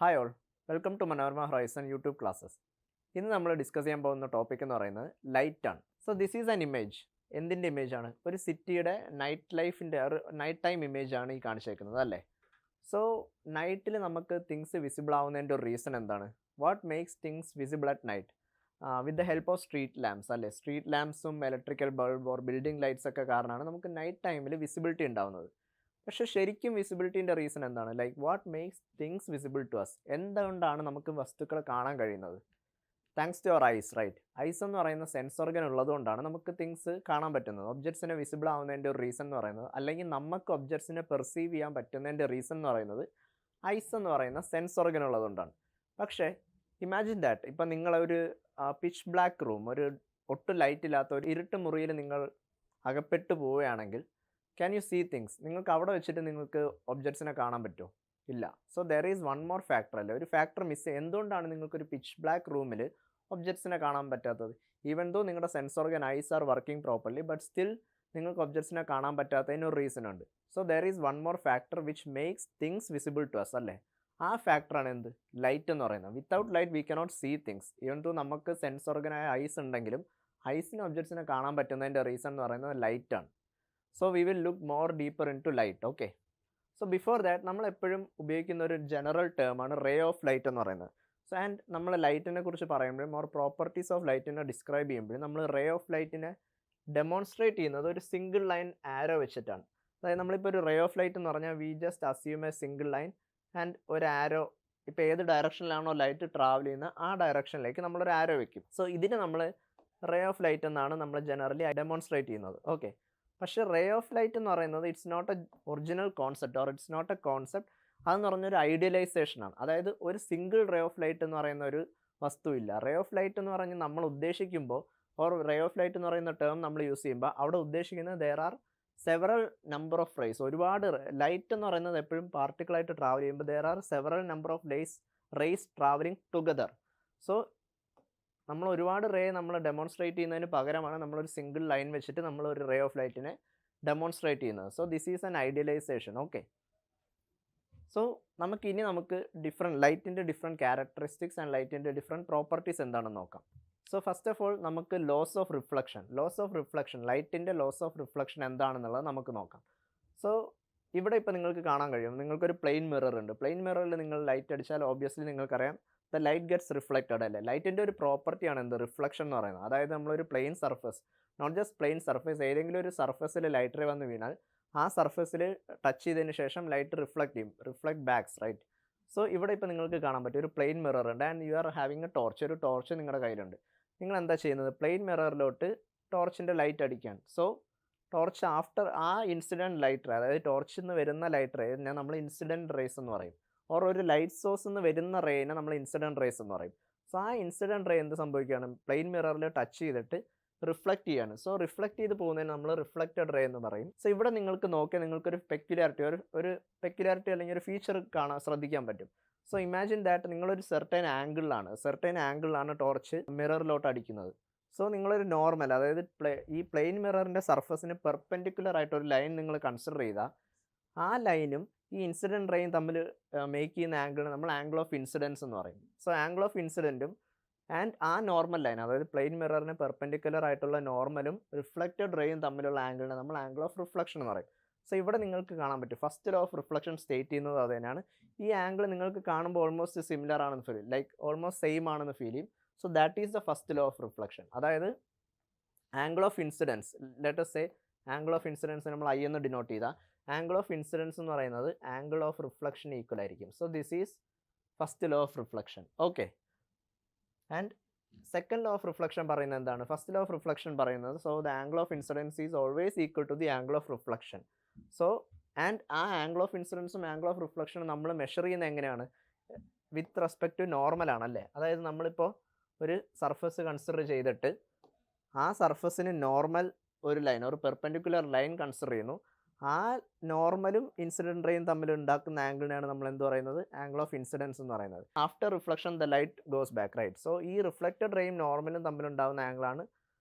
Hi all, welcome to Manorama Horizon YouTube classes. ഇന്ന് നമ്മൾ discuss ചെയ്യാൻ പോകുന്ന ടോപ്പിക് എന്ന് പറയുന്നത് ലൈറ്റ് ആണ്. So this is an image. എന്തിൻ്റെ ഇമേജ് ആണ്? ഒരു സിറ്റിയുടെ നൈറ്റ് ലൈഫിൻ്റെ ഒരു നൈറ്റ് ടൈം ഇമേജ് ആണ് ഈ കാണിച്ചേക്കുന്നത് അല്ലേ. സോ നൈറ്റിൽ നമുക്ക് തിങ്സ് വിസിബിൾ ആവുന്നതിൻ്റെ ഒരു റീസൺ എന്താണ്? What makes things visible at night? With the help of street lamps അല്ലേ. സ്ട്രീറ്റ് ലാംപ്സും electrical bulb or building lights ഒക്കെ കാരണമാണ് നമുക്ക് നൈറ്റ് ടൈമിൽ വിസിബിലിറ്റി ഉണ്ടാവുന്നത്. പക്ഷേ ശരിക്കും വിസിബിലിറ്റീൻ്റെ റീസൺ എന്താണ്? Like what makes things visible to us? എന്തുകൊണ്ടാണ് നമുക്ക് വസ്തുക്കളെ കാണാൻ കഴിയുന്നത്? Thanks to our eyes, right. Eyes എന്ന് പറയുന്ന സെൻസ് ഓർഗൻ ഉള്ളതുകൊണ്ടാണ് നമുക്ക് തിങ്സ് കാണാൻ പറ്റുന്നത്. ഒബ്ജക്ട്സിനെ വിസിബിൾ ആവുന്നതിൻ്റെ ഒരു റീസൺ എന്ന് പറയുന്നത്, അല്ലെങ്കിൽ നമുക്ക് ഒബ്ജക്ട്സിനെ പെർസീവ് ചെയ്യാൻ പറ്റുന്നതിൻ്റെ റീസൺ എന്ന് പറയുന്നത് ഐസ് എന്ന് പറയുന്ന സെൻസ് ഓർഗൻ ഉള്ളതുകൊണ്ടാണ്. പക്ഷേ ഇമാജിൻ ദാറ്റ് ഇപ്പം നിങ്ങളൊരു പിച്ച് ബ്ലാക്ക് റൂം, ഒരു ഒട്ടും ലൈറ്റ് ഇല്ലാത്ത ഒരു ഇരുട്ട് മുറിയിൽ നിങ്ങൾ അകപ്പെട്ടു പോവുകയാണെങ്കിൽ ക്യാൻ യു സീ തിങ്സ്? നിങ്ങൾക്ക് അവിടെ വെച്ചിട്ട് നിങ്ങൾക്ക് ഒബ്ജക്ട്സിനെ കാണാൻ പറ്റുമോ? ഇല്ല. So there is one more factor അല്ലേ, ഒരു ഫാക്ടർ മിസ്. എന്തുകൊണ്ടാണ് നിങ്ങൾക്കൊരു പിച്ച് ബ്ലാക്ക് റൂമിൽ ഒബ്ജക്ട്സിനെ കാണാൻ പറ്റാത്തത്? ഈവൻ ദോ നിങ്ങളുടെ sense organ eyes are working properly, but still നിങ്ങൾക്ക് ഒബ്ജക്ട്സിനെ കാണാൻ പറ്റാത്തതിന് ഒരു റീസൺ ഉണ്ട്. So there is one more factor which makes things visible to us അല്ലേ. ആ ഫാക്ടറാണ് എന്ത്? ലൈറ്റ് എന്ന് പറയുന്നത്. Without light we cannot see things. Even though നമുക്ക് സെൻസ് ഓർഗനായ ഐസ് ഉണ്ടെങ്കിലും ഐസിന് ഒബ്ജക്ട്സിനെ കാണാൻ പറ്റുന്നതിൻ്റെ റീസൺ എന്ന് പറയുന്നത് ലൈറ്റാണ്. So we will look more deeper into light. Okay, so before that നമ്മൾ എപ്പോഴും ഉപയോഗിക്കുന്ന ഒരു ജനറൽ ടേമാണ് റേ ഓഫ് ലൈറ്റ് എന്ന് പറയുന്നത്. സോ ആൻഡ് നമ്മൾ ലൈറ്റിനെ കുറിച്ച് പറയുമ്പോഴും ഓർ പ്രോപ്പർട്ടീസ് ഓഫ് ലൈറ്റിനെ ഡിസ്ക്രൈബ് ചെയ്യുമ്പോഴും നമ്മൾ റേ ഓഫ് ലൈറ്റിനെ ഡെമോൺസ്ട്രേറ്റ് ചെയ്യുന്നത് ഒരു സിംഗിൾ ലൈൻ ആരോ വെച്ചിട്ടാണ്. അതായത് നമ്മളിപ്പോൾ ഒരു റേ ഓഫ് ലൈറ്റ് എന്ന് പറഞ്ഞാൽ we just assume A single line and ഒരു ആരോ. ഇപ്പോൾ ഏത് ഡയറക്ഷനിലാണോ ലൈറ്റ് ട്രാവൽ ചെയ്യുന്നത് ആ ഡയറക്ഷനിലേക്ക് നമ്മളൊരു ആരോ വെക്കും. സോ ഇതിന് നമ്മൾ റേ ഓഫ് ലൈറ്റ് എന്നാണ് നമ്മൾ ജനറലി ഡെമോൺസ്ട്രേറ്റ് ചെയ്യുന്നത്. ഓക്കെ, പക്ഷേ റേ ഓഫ് ലൈറ്റ് എന്ന് പറയുന്നത് it's not a original concept or it's not a concept. അതെന്ന് പറഞ്ഞൊരു ഐഡിയലൈസേഷനാണ്. അതായത് ഒരു സിംഗിൾ റേ ഓഫ് ലൈറ്റ് എന്ന് പറയുന്ന ഒരു വസ്തുവില്ല. റേ ഓഫ് ലൈറ്റ് എന്ന് പറഞ്ഞ് നമ്മൾ ഉദ്ദേശിക്കുമ്പോൾ ഓർ റേ ഓഫ് ലൈറ്റ് എന്ന് പറയുന്ന ടേം നമ്മൾ യൂസ് ചെയ്യുമ്പോൾ അവിടെ ഉദ്ദേശിക്കുന്നത് there are several number of rays. ഒരുപാട് ലൈറ്റ് എന്ന് പറയുന്നത് എപ്പോഴും പാർട്ടിക്കിളായിട്ട് ട്രാവൽ ചെയ്യുമ്പോൾ there are several number of rays travelling together. So നമ്മൾ ഒരുപാട് റേ നമ്മൾ ഡെമോൺസ്ട്രേറ്റ് ചെയ്യുന്നതിന് പകരമാണ് നമ്മളൊരു സിംഗിൾ ലൈൻ വെച്ചിട്ട് നമ്മളൊരു റേ ഓഫ് ലൈറ്റിനെ ഡെമോൺസ്ട്രേറ്റ് ചെയ്യുന്നത്. So this is an idealisation. Okay, so നമുക്ക് ഡിഫറെൻറ്റ് ലൈറ്റിൻ്റെ ഡിഫറെൻറ്റ് ക്യാരക്ടറിസ്റ്റിക്സ് ആൻഡ് ലൈറ്റിൻ്റെ ഡിഫറെൻറ്റ് പ്രോപ്പർട്ടീസ് എന്താണെന്ന് നോക്കാം. സോ ഫസ്റ്റ് ഓഫ് ഓൾ നമുക്ക് ലോസ് ഓഫ് റിഫ്ലക്ഷൻ ലൈറ്റിൻ്റെ ലോസ് ഓഫ് റിഫ്ലക്ഷൻ എന്താണെന്നുള്ളത് നമുക്ക് നോക്കാം. സോ ഇവിടെ ഇപ്പോൾ നിങ്ങൾക്ക് കാണാൻ കഴിയും, നിങ്ങൾക്കൊരു പ്ലെയിൻ മിറർ ഉണ്ട്. പ്ലെയിൻ മിററിൽ നിങ്ങൾ ലൈറ്റ് അടിച്ചാൽ ഓബ്വിയസ്ലി നിങ്ങൾക്കറിയാം ദ ലൈറ്റ് ഗെറ്റ്സ് റിഫ്ലക്റ്റഡ് അല്ലേ. ലൈറ്റിൻ്റെ ഒരു പ്രോപ്പർട്ടിയാണ് എന്ത്? റിഫ്ലക്ഷൻ എന്ന് പറയുന്നത്. അതായത് നമ്മളൊരു plane surface, not just plane surface, ഏതെങ്കിലും ഒരു സർഫസിൽ ലൈറ്റ് റേ വന്ന് വീണാൽ ആ സർഫസിൽ ടച്ച് ചെയ്തതിന് ശേഷം light reflect backs, right. So ഇവിടെ ഇപ്പോൾ നിങ്ങൾക്ക് കാണാൻ പറ്റും ഒരു പ്ലെയിൻ മിറർ ഉണ്ട് and you are having a torch. ഒരു ടോർച്ച് നിങ്ങളുടെ കയ്യിലുണ്ട്. നിങ്ങൾ എന്താ ചെയ്യുന്നത്? പ്ലെയിൻ മിററിലോട്ട് ടോർച്ചിൻ്റെ ലൈറ്റ് അടിക്കുകയാണ്. സോ ടോർച്ച് ആഫ്റ്റർ ആ ഇൻസിഡൻറ്റ് ലൈറ്റ് റേ, അതായത് ടോർച്ചിൽ നിന്ന് വരുന്ന ലൈറ്റ് റേ നമ്മൾ ഇൻസിഡൻറ്റ് റേസ് എന്ന് പറയും. ഓർ ഒരു ലൈറ്റ് സോഴ്സ് നിന്ന് വരുന്ന റേനെ നമ്മൾ ഇൻസിഡൻറ്റ് റേസ് എന്ന് പറയും. സോ ആ ഇൻസിഡൻറ്റ് റേ എന്ത് സംഭവിക്കുകയാണ്? പ്ലെയിൻ മിററിൽ ടച്ച് ചെയ്തിട്ട് റിഫ്ലക്റ്റ് ചെയ്യാണ്. സോ റിഫ്ലക്റ്റ് ചെയ്ത് പോകുന്നതിന് നമ്മൾ റിഫ്ലക്റ്റഡ് റേ എന്ന് പറയും. സോ ഇവിടെ നിങ്ങൾക്ക് നോക്കിയാൽ നിങ്ങൾക്കൊരു പെക്യുലാരിറ്റി അല്ലെങ്കിൽ ഒരു ഫീച്ചർ ശ്രദ്ധിക്കാൻ പറ്റും. സോ ഇമാജിൻ ദാറ്റ് നിങ്ങളൊരു സെർട്ടൈൻ ആംഗിളിലാണ് ടോർച്ച് മിററിലോട്ട് അടിക്കുന്നത്. സോ നിങ്ങളൊരു നോർമൽ, അതായത് ഈ പ്ലെയിൻ മിററിൻ്റെ സർഫസിന് പെർപെൻഡിക്കുലർ ആയിട്ടൊരു ലൈൻ നിങ്ങൾ കൺസിഡർ ചെയ്താൽ ആ ലൈനും ഈ ഇൻസിഡൻറ്റ് റേയും തമ്മിൽ മേക്ക് ചെയ്യുന്ന ആംഗിൾ നമ്മൾ ആംഗിൾ ഓഫ് ഇൻസിഡൻസ് എന്ന് പറയും. സോ ആംഗിൾ ഓഫ് ഇൻസിഡൻറ്റും ആൻഡ് ആ നോർമൽ ലൈൻ, അതായത് പ്ലെയിൻ മിററിന് പെർപെൻഡിക്കുലർ ആയിട്ടുള്ള നോർമലും റിഫ്ലക്റ്റഡ് റേയും തമ്മിലുള്ള ആംഗിളിനെ നമ്മൾ ആംഗിൾ ഓഫ് റിഫ്ലക്ഷൻ എന്ന് പറയും. സോ ഇവിടെ നിങ്ങൾക്ക് കാണാൻ പറ്റും first law of reflection state ചെയ്യുന്നത് അത് തന്നെയാണ്. ഈ ആംഗിൾ നിങ്ങൾക്ക് കാണുമ്പോൾ ഓൾമോസ്റ്റ് സിമിലർ ആണെന്ന് ഫീൽ ചെയ്യും, ലൈക്ക് ഓൾമോസ്റ്റ് സെയിം ആണെന്ന് ഫീൽ ചെയ്യും. So that is the first law of reflection. അതായത് angle of incidence, let us say angle of incidence നമ്മൾ ഐ എന്ന് ഡിനോട്ട് ചെയ്താൽ ആംഗിൾ ഓഫ് ഇൻസിഡൻസ് എന്ന് പറയുന്നത് ആംഗിൾ ഓഫ് റിഫ്ലക്ഷൻ ഈക്വൽ ആയിരിക്കും. So this is first law of reflection. Okay, and second law of reflection പറയുന്നത് എന്താണ്? First law of reflection പറയുന്നത് so the angle of incidence is always equal to the angle of reflection. So and ആ angle of ഇൻസിഡൻസും angle of റിഫ്ലക്ഷനും നമ്മൾ measure ചെയ്യുന്നത് എങ്ങനെയാണ്? With respect to normal ആണല്ലേ. അതായത് നമ്മളിപ്പോൾ ഒരു സർഫസ് കൺസിഡർ ചെയ്തിട്ട് ആ സർഫസിന് നോർമൽ ഒരു ലൈൻ, ഒരു പെർപെൻഡിക്കുലർ ലൈൻ കൺസിഡർ ചെയ്യുന്നു. ആ നോർമലും ഇൻസിഡൻറ്റ് റേയും തമ്മിൽ ഉണ്ടാക്കുന്ന ആംഗിളിനെയാണ് നമ്മൾ എന്ത് പറയുന്നത്? ആംഗിൾ ഓഫ് ഇൻസിഡൻസ് എന്ന് പറയുന്നത്. After reflection the light goes back, right. So ഈ റിഫ്ലക്റ്റഡ് റേയും നോർമലും തമ്മിലുണ്ടാകുന്ന ആംഗിളാണ്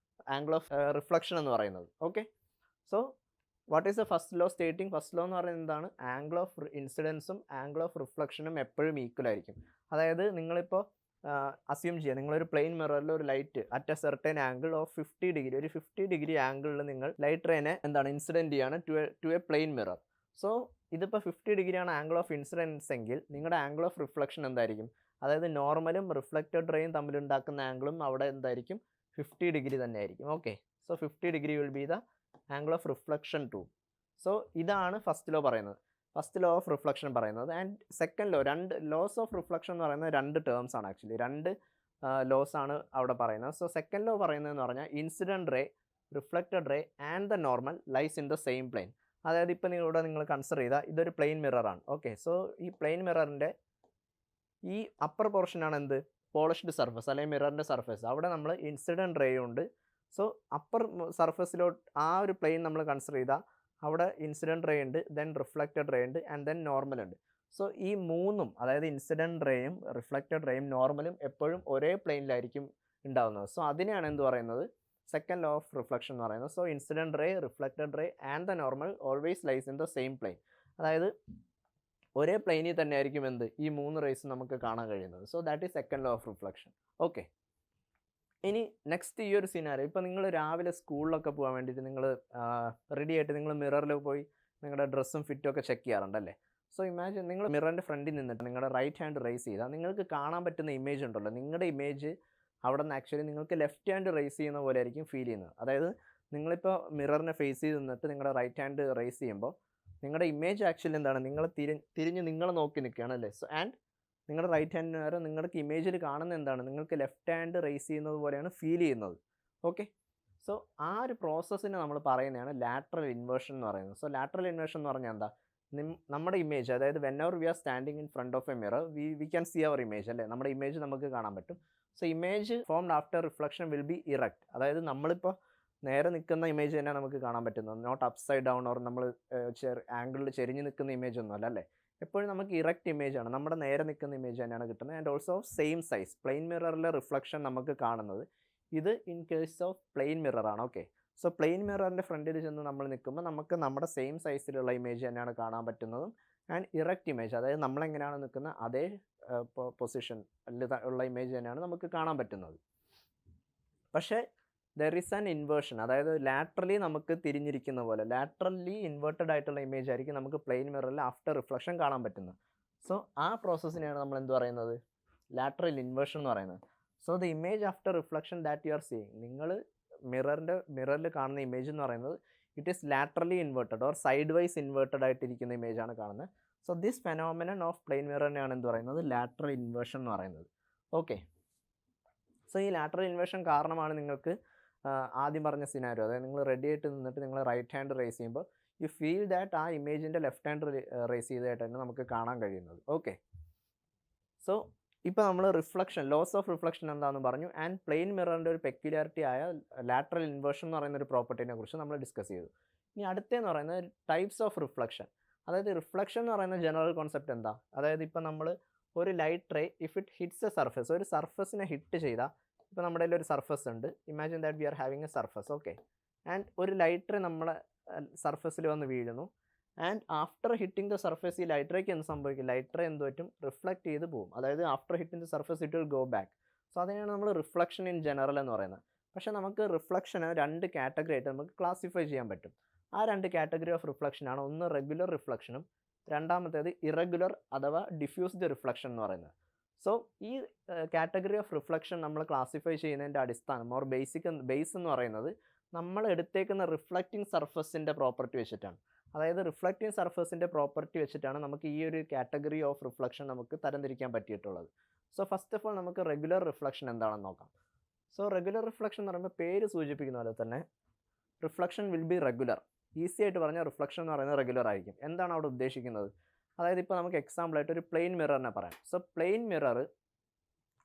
ആംഗിൾ ഓഫ് റിഫ്ലക്ഷൻ എന്ന് പറയുന്നത്. Okay, so what is the first law stating? First law എന്ന് പറയുന്നത് എന്താണ്? ആംഗിൾ ഓഫ് ഇൻസിഡൻസും ആംഗിൾ ഓഫ് റിഫ്ലക്ഷനും എപ്പോഴും ഈക്വൽ ആയിരിക്കും. അതായത് നിങ്ങളിപ്പോൾ അസ്യൂം ചെയ്യുക, നിങ്ങളൊരു പ്ലെയിൻ മിററിൽ ഒരു light at A certain angle of 50 degree, ഒരു 50 ഡിഗ്രി ആംഗിളിൽ നിങ്ങൾ ലൈറ്റ് റേനെ എന്താണ് ഇൻസിഡൻറ്റ് ചെയ്യാണ് to a plane mirror. So ഇതിപ്പോൾ 50 ഡിഗ്രിയാണ് ആംഗിൾ ഓഫ് ഇൻസിഡൻസ് എങ്കിൽ നിങ്ങളുടെ ആംഗിൾ ഓഫ് റിഫ്ലക്ഷൻ എന്തായിരിക്കും? അതായത് നോർമലും റിഫ്ലക്റ്റഡ് റേയും തമ്മിലുണ്ടാക്കുന്ന ആംഗിളും അവിടെ എന്തായിരിക്കും? 50 ഡിഗ്രി തന്നെ ആയിരിക്കും. Okay, so 50 degree will be the angle of reflection too. So ഇതാണ് ഫസ്റ്റ് ലോ പറയുന്നത്, ഫസ്റ്റ് ലോ ഓഫ് റിഫ്ലക്ഷൻ പറയുന്നത്. ആൻഡ് സെക്കൻഡ് ലോ, രണ്ട് ലോസ് ഓഫ് റിഫ്ലക്ഷൻ എന്ന് പറയുന്നത് രണ്ട് ടേംസ് ആണ് ആക്ച്വലി, രണ്ട് ലോസ് ആണ് അവിടെ പറയുന്നത്. സോ സെക്കൻഡ് ലോ പറയുന്നതെന്ന് പറഞ്ഞാൽ incident ray, reflected ray and the normal lies in the same plane. അതായത് ഇപ്പോൾ നിങ്ങൾ കൺസിഡർ ചെയ്താൽ ഇതൊരു പ്ലെയിൻ മിററാണ്. ഓക്കെ, സോ ഈ പ്ലെയിൻ മിററിൻ്റെ ഈ അപ്പർ പോർഷനാണ് എന്ത്? പോളിഷ്ഡ് സർഫസ് അല്ലെങ്കിൽ മിററിൻ്റെ സർഫസ്. അവിടെ നമ്മൾ ഇൻസിഡൻറ്റ് റേ ഉണ്ട്. സോ അപ്പർ സർഫസിലോട്ട് ആ ഒരു പ്ലെയിൻ നമ്മൾ കൺസിഡർ ചെയ്താൽ അവിടെ ഇൻസിഡൻറ്റ് റേ ഉണ്ട്, ദെൻ റിഫ്ലക്റ്റഡ് റേ ഉണ്ട്, ആൻഡ് ദെൻ നോർമൽ ഉണ്ട്. സോ ഈ മൂന്നും, അതായത് ഇൻസിഡൻറ്റ് റേയും റിഫ്ലക്റ്റഡ് റേയും നോർമലും എപ്പോഴും ഒരേ പ്ലെയിനിലായിരിക്കും ഉണ്ടാകുന്നത്. സോ അതിനെയാണ് എന്ത് പറയുന്നത്? സെക്കൻഡ് ലോ ഓഫ് റിഫ്ലക്ഷൻ എന്ന് പറയുന്നത്. So incident ray, reflected ray and the normal always lies in the same plane. അതായത് ഒരേ പ്ലെയിനിൽ തന്നെ ആയിരിക്കും എന്ത്? ഈ മൂന്ന് റേസും നമുക്ക് കാണാൻ കഴിയുന്നത്. So that is second law of reflection. Okay, ഇനി നെക്സ്റ്റ് ഈ ഒരു സിനാരിയോ, ഇപ്പോൾ നിങ്ങൾ രാവിലെ സ്കൂളിലൊക്കെ പോകാൻ വേണ്ടിയിട്ട് നിങ്ങൾ റെഡി ആയിട്ട് നിങ്ങൾ മിററിൽ പോയി നിങ്ങളുടെ ഡ്രസ്സും ഫിറ്റും ഒക്കെ ചെക്ക് ചെയ്യാറുണ്ടല്ലേ? സോ ഇമാജിൻ നിങ്ങൾ മിററിൻ്റെ ഫ്രണ്ടിൽ നിന്നിട്ട് നിങ്ങളുടെ റൈറ്റ് ഹാൻഡ് റേസ് ചെയ്താൽ നിങ്ങൾക്ക് കാണാൻ പറ്റുന്ന ഇമേജ് ഉണ്ടല്ലോ, നിങ്ങളുടെ ഇമേജ് അവിടെ നിന്ന് ആക്ച്വലി നിങ്ങൾക്ക് ലെഫ്റ്റ് ഹാൻഡ് റേസ് ചെയ്യുന്ന പോലെ ആയിരിക്കും ഫീൽ ചെയ്യുന്നത്. അതായത് നിങ്ങളിപ്പോൾ മിററിനെ ഫേസ് ചെയ്ത് നിന്നിട്ട് നിങ്ങളുടെ റൈറ്റ് ഹാൻഡ് റേസ് ചെയ്യുമ്പോൾ നിങ്ങളുടെ ഇമേജ് ആക്ച്വലി എന്താണ്? നിങ്ങൾ തിരിഞ്ഞ് നിങ്ങളെ നോക്കി നിൽക്കുകയാണ് അല്ലേ? സോ ആൻഡ് നിങ്ങളുടെ റൈറ്റ് ഹാൻഡിന് നേരെ നിങ്ങൾക്ക് ഇമേജിൽ കാണുന്ന എന്താണ്? നിങ്ങൾക്ക് ലെഫ്റ്റ് ഹാൻഡ് റേസ് ചെയ്യുന്നത് പോലെയാണ് ഫീൽ ചെയ്യുന്നത്. ഓക്കെ, സോ ആ ഒരു പ്രോസസ്സിനെ നമ്മൾ പറയുന്നതാണ് ലാറ്ററൽ ഇൻവേർഷൻ എന്ന് പറയുന്നത്. സോ ലാറ്ററൽ ഇൻവേർഷൻ എന്ന് പറഞ്ഞാൽ എന്താ? നമ്മുടെ ഇമേജ്, അതായത് whenever we are standing in front of a mirror we can see our image അല്ലേ? നമ്മുടെ ഇമേജ് നമുക്ക് കാണാൻ പറ്റും. So image formed after reflection will be erect. അതായത് നമ്മളിപ്പോൾ നേരെ നിൽക്കുന്ന ഇമേജ് തന്നെ നമുക്ക് കാണാൻ പറ്റുന്നത്, നോട്ട് അപ്സൈഡ് ഡൗൺ ഓർ നമ്മൾ ആംഗിളിൽ ചെരിഞ്ഞ് നിൽക്കുന്ന ഇമേജ് ഒന്നും അല്ല അല്ലേ? എപ്പോഴും നമുക്ക് ഇറക്റ്റ് ഇമേജ് ആണ്, നമ്മുടെ നേരെ നിൽക്കുന്ന ഇമേജ് തന്നെയാണ് കിട്ടുന്നത്. And also same size. Plain മിററിലെ റിഫ്ലക്ഷൻ നമുക്ക് കാണുന്നത് ഇത് ഇൻ കേസ് ഓഫ് പ്ലെയിൻ മിററാണ്. ഓക്കെ, സോ പ്ലെയിൻ മിററിൻ്റെ ഫ്രണ്ടിൽ ചെന്ന് നമ്മൾ നിൽക്കുമ്പോൾ നമുക്ക് നമ്മുടെ സെയിം സൈസിലുള്ള ഇമേജ് തന്നെയാണ് കാണാൻ പറ്റുന്നതും. ആൻഡ് ഇറക്റ്റ് ഇമേജ്, അതായത് നമ്മളെങ്ങനെയാണ് നിൽക്കുന്ന അതേ പൊസിഷൻ ഉള്ള ഇമേജ് തന്നെയാണ് നമുക്ക് കാണാൻ പറ്റുന്നത്. പക്ഷേ ദർ ഈസ് ആൻ ഇൻവേർഷൻ, അതായത് ലാറ്ററലി നമുക്ക് തിരിഞ്ഞിരിക്കുന്ന പോലെ ലാറ്ററലി ഇൻവേർട്ടഡ് ആയിട്ടുള്ള ഇമേജ് ആയിരിക്കും നമുക്ക് പ്ലെയിൻ മിററിൽ ആഫ്റ്റർ റിഫ്ലക്ഷൻ കാണാൻ പറ്റുന്നത്. സോ ആ പ്രോസസ്സിനെയാണ് നമ്മൾ എന്ത് പറയുന്നത്? ലാറ്ററൽ ഇൻവേർഷൻ എന്ന് പറയുന്നത്. So the image after reflection that you are seeing, നിങ്ങൾ മിററിൽ കാണുന്ന ഇമേജ് എന്ന് പറയുന്നത് it is laterally inverted or side wise inverted ആയിട്ടിരിക്കുന്ന ഇമേജാണ് കാണുന്നത്. So this phenomenon of plain മിററിനെയാണ് എന്ത് പറയുന്നത്? ലാറ്ററൽ ഇൻവേർഷൻ എന്ന് പറയുന്നത്. ഓക്കെ, സോ ഈ ലാറ്ററൽ ഇൻവേർഷൻ കാരണമാണ് നിങ്ങൾക്ക് ആദ്യം പറഞ്ഞ സിനാരിയോ, അതായത് നിങ്ങൾ റെഡി ആയിട്ട് നിന്നിട്ട് നിങ്ങൾ റൈറ്റ് ഹാൻഡ് റേസ് ചെയ്യുമ്പോൾ യു ഫീൽ ദാറ്റ് ആ ഇമേജിൻ്റെ ലെഫ്റ്റ് ഹാൻഡ് റേസ് ചെയ്തതായിട്ടാണ് നമുക്ക് കാണാൻ കഴിയുന്നത്. ഓക്കെ, സോ ഇപ്പോൾ നമ്മൾ റിഫ്ലക്ഷൻ, ലോസ് ഓഫ് റിഫ്ലക്ഷൻ എന്താണെന്ന് പറഞ്ഞു. ആൻഡ് പ്ലെയിൻ മിററിൻ്റെ ഒരു പെക്യുലാരിറ്റി ആയ ലാറ്ററൽ ഇൻവേർഷൻ എന്ന് പറയുന്ന ഒരു പ്രോപ്പർട്ടിനെ കുറിച്ച് നമ്മൾ ഡിസ്കസ് ചെയ്തു. ഇനി അടുത്തതെന്ന് പറയുന്നത് ടൈപ്സ് ഓഫ് റിഫ്ലക്ഷൻ. അതായത് റിഫ്ലക്ഷൻ എന്ന് പറയുന്ന ജനറൽ കോൺസെപ്റ്റ് എന്താ? അതായത് ഇപ്പോൾ നമ്മൾ ഒരു light ray if it hits a surface, ഒരു സർഫസിനെ ഹിറ്റ് ചെയ്താൽ, ഇപ്പോൾ നമ്മുടെ കയ്യിൽ ഒരു സർഫസ് ഉണ്ട്, imagine that we R having A surface. Okay, and ഒരു ലൈറ്റ് റേ നമ്മളെ സർഫസിൽ വന്ന് വീഴുന്നു. And after hitting the surface ഈ ലൈറ്റ് റേക്ക് എന്ത് സംഭവിക്കും? ലൈറ്റ് റേ എന്ത് പറ്റും? റിഫ്ലക്റ്റ് ചെയ്ത് പോകും. അതായത് after hitting the surface it will go back. So അതിനാണ് നമ്മൾ റിഫ്ലക്ഷൻ ഇൻ ജനറൽ എന്ന് പറയുന്നത്. പക്ഷേ നമുക്ക് റിഫ്ലക്ഷന് രണ്ട് കാറ്റഗറി ആയിട്ട് നമുക്ക് ക്ലാസിഫൈ ചെയ്യാൻ പറ്റും. ആ രണ്ട് കാറ്റഗറി ഓഫ് റിഫ്ലക്ഷനാണ്, ഒന്ന് റെഗുലർ റിഫ്ലക്ഷനും രണ്ടാമത്തേത് ഇറഗുലർ അഥവാ ഡിഫ്യൂസ്ഡ് റിഫ്ലക്ഷൻ എന്ന് പറയുന്നത്. സോ ഈ കാറ്റഗറി ഓഫ് റിഫ്ലക്ഷൻ നമ്മൾ ക്ലാസിഫൈ ചെയ്യുന്നതിൻ്റെ അടിസ്ഥാനം ഓർ ബേസ് എന്ന് പറയുന്നത് നമ്മൾ എടുത്തേക്കുന്ന റിഫ്ലക്റ്റിംഗ് സർഫസിൻ്റെ പ്രോപ്പർട്ടി വെച്ചിട്ടാണ്. അതായത് റിഫ്ലക്റ്റിംഗ് സർഫസിൻ്റെ പ്രോപ്പർട്ടി വെച്ചിട്ടാണ് നമുക്ക് ഈ ഒരു കാറ്റഗറി ഓഫ് റിഫ്ലക്ഷൻ നമുക്ക് തരംതിരിക്കാൻ പറ്റിയിട്ടുള്ളത്. സോ ഫസ്റ്റ് ഓഫ് ഓൾ നമുക്ക് റെഗുലർ റിഫ്ലക്ഷൻ എന്താണെന്ന് നോക്കാം. സോ റെഗുലർ റിഫ്ലക്ഷൻ എന്ന് പറയുമ്പോൾ പേര് സൂചിപ്പിക്കുന്ന പോലെ തന്നെ reflection will B regular. Easy ആയിട്ട് പറഞ്ഞാൽ റിഫ്ലക്ഷൻ എന്ന് പറയുന്നത് റെഗുലർ ആയിരിക്കും. എന്താണ് അവിടെ ഉദ്ദേശിക്കുന്നത്? അതായത് ഇപ്പോൾ നമുക്ക് എക്സാമ്പിളായിട്ട് ഒരു പ്ലെയിൻ മിററിനെ പറയാം. സോ പ്ലെയിൻ മിറർ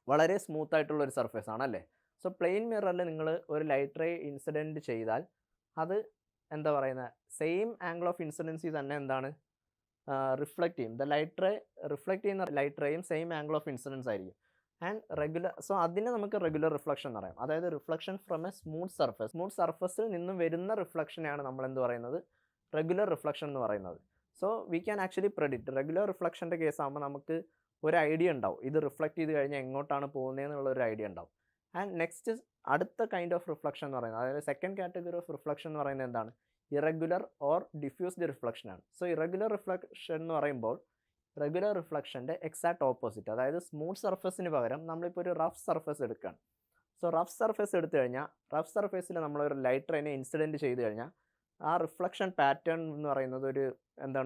വളരെ സ്മൂത്ത് ആയിട്ടുള്ള ഒരു സർഫേസ് ആണല്ലേ. സോ പ്ലെയിൻ മിററിൽ നിങ്ങൾ ഒരു ലൈറ്റ് റേ ഇൻസിഡൻറ്റ് ചെയ്താൽ അത് എന്താ പറയുന്നത്, സെയിം ആംഗിൾ ഓഫ് ഇൻസിഡൻസി തന്നെ എന്താണ് റിഫ്ലക്റ്റ് ചെയ്യും. ലൈറ്റ് റേ റിഫ്ലക്റ്റ് ചെയ്യുന്ന ലൈറ്റ് റേയും സെയിം ആംഗിൾ ഓഫ് ഇൻസിഡൻസ് ആയിരിക്കും. ആൻഡ് റെഗുലർ, സോ അതിനെ നമുക്ക് റെഗുലർ റിഫ്ലക്ഷൻ എന്ന് പറയാം. അതായത് reflection from a smooth surface, smooth സർഫസിൽ നിന്നും വരുന്ന റിഫ്ലക്ഷനെയാണ് നമ്മൾ എന്ത് പറയുന്നത്? റെഗുലർ റിഫ്ലക്ഷൻ എന്ന് പറയുന്നത്. So we can actually predict. Regular റിഫ്ലക്ഷൻ്റെ കേസ് ആകുമ്പോൾ നമുക്ക് ഒരു ഐഡിയ ഉണ്ടാവും, ഇത് റിഫ്ലക്റ്റ് ചെയ്ത് കഴിഞ്ഞാൽ എങ്ങോട്ടാണ് പോകുന്നതെന്നുള്ള ഒരു ഐഡിയ ഉണ്ടാവും. ആൻഡ് നെക്സ്റ്റ് അടുത്ത കൈൻഡ് ഓഫ് റിഫ്ലക്ഷൻ എന്ന് പറയുന്നത്, അതായത് സെക്കൻഡ് കാറ്റഗറി ഓഫ് റിഫ്ലക്ഷൻ എന്ന് പറയുന്നത് എന്താണ്? ഇറഗുലർ ഓർ ഡിഫ്യൂസ്ഡ് റിഫ്ലക്ഷൻ ആണ്. സോ ഇറഗുലർ റിഫ്ലക്ഷൻ എന്ന് പറയുമ്പോൾ റെഗുലർ റിഫ്ലക്ഷൻ്റെ എക്സാക്ട് ഓപ്പോസിറ്റ്, അതായത് സ്മൂത്ത് സർഫസിന് പകരം നമ്മളിപ്പോൾ ഒരു റഫ് സർഫസ് എടുക്കുകയാണ്. സോ റഫ് സർഫേസ് എടുത്തു കഴിഞ്ഞാൽ റഫ് സർഫേസിൽ നമ്മളൊരു ലൈറ്റ് റേനെ ഇൻസിഡൻറ്റ് ചെയ്ത് കഴിഞ്ഞാൽ ആ റിഫ്ലക്ഷൻ പാറ്റേൺ എന്ന് പറയുന്നത്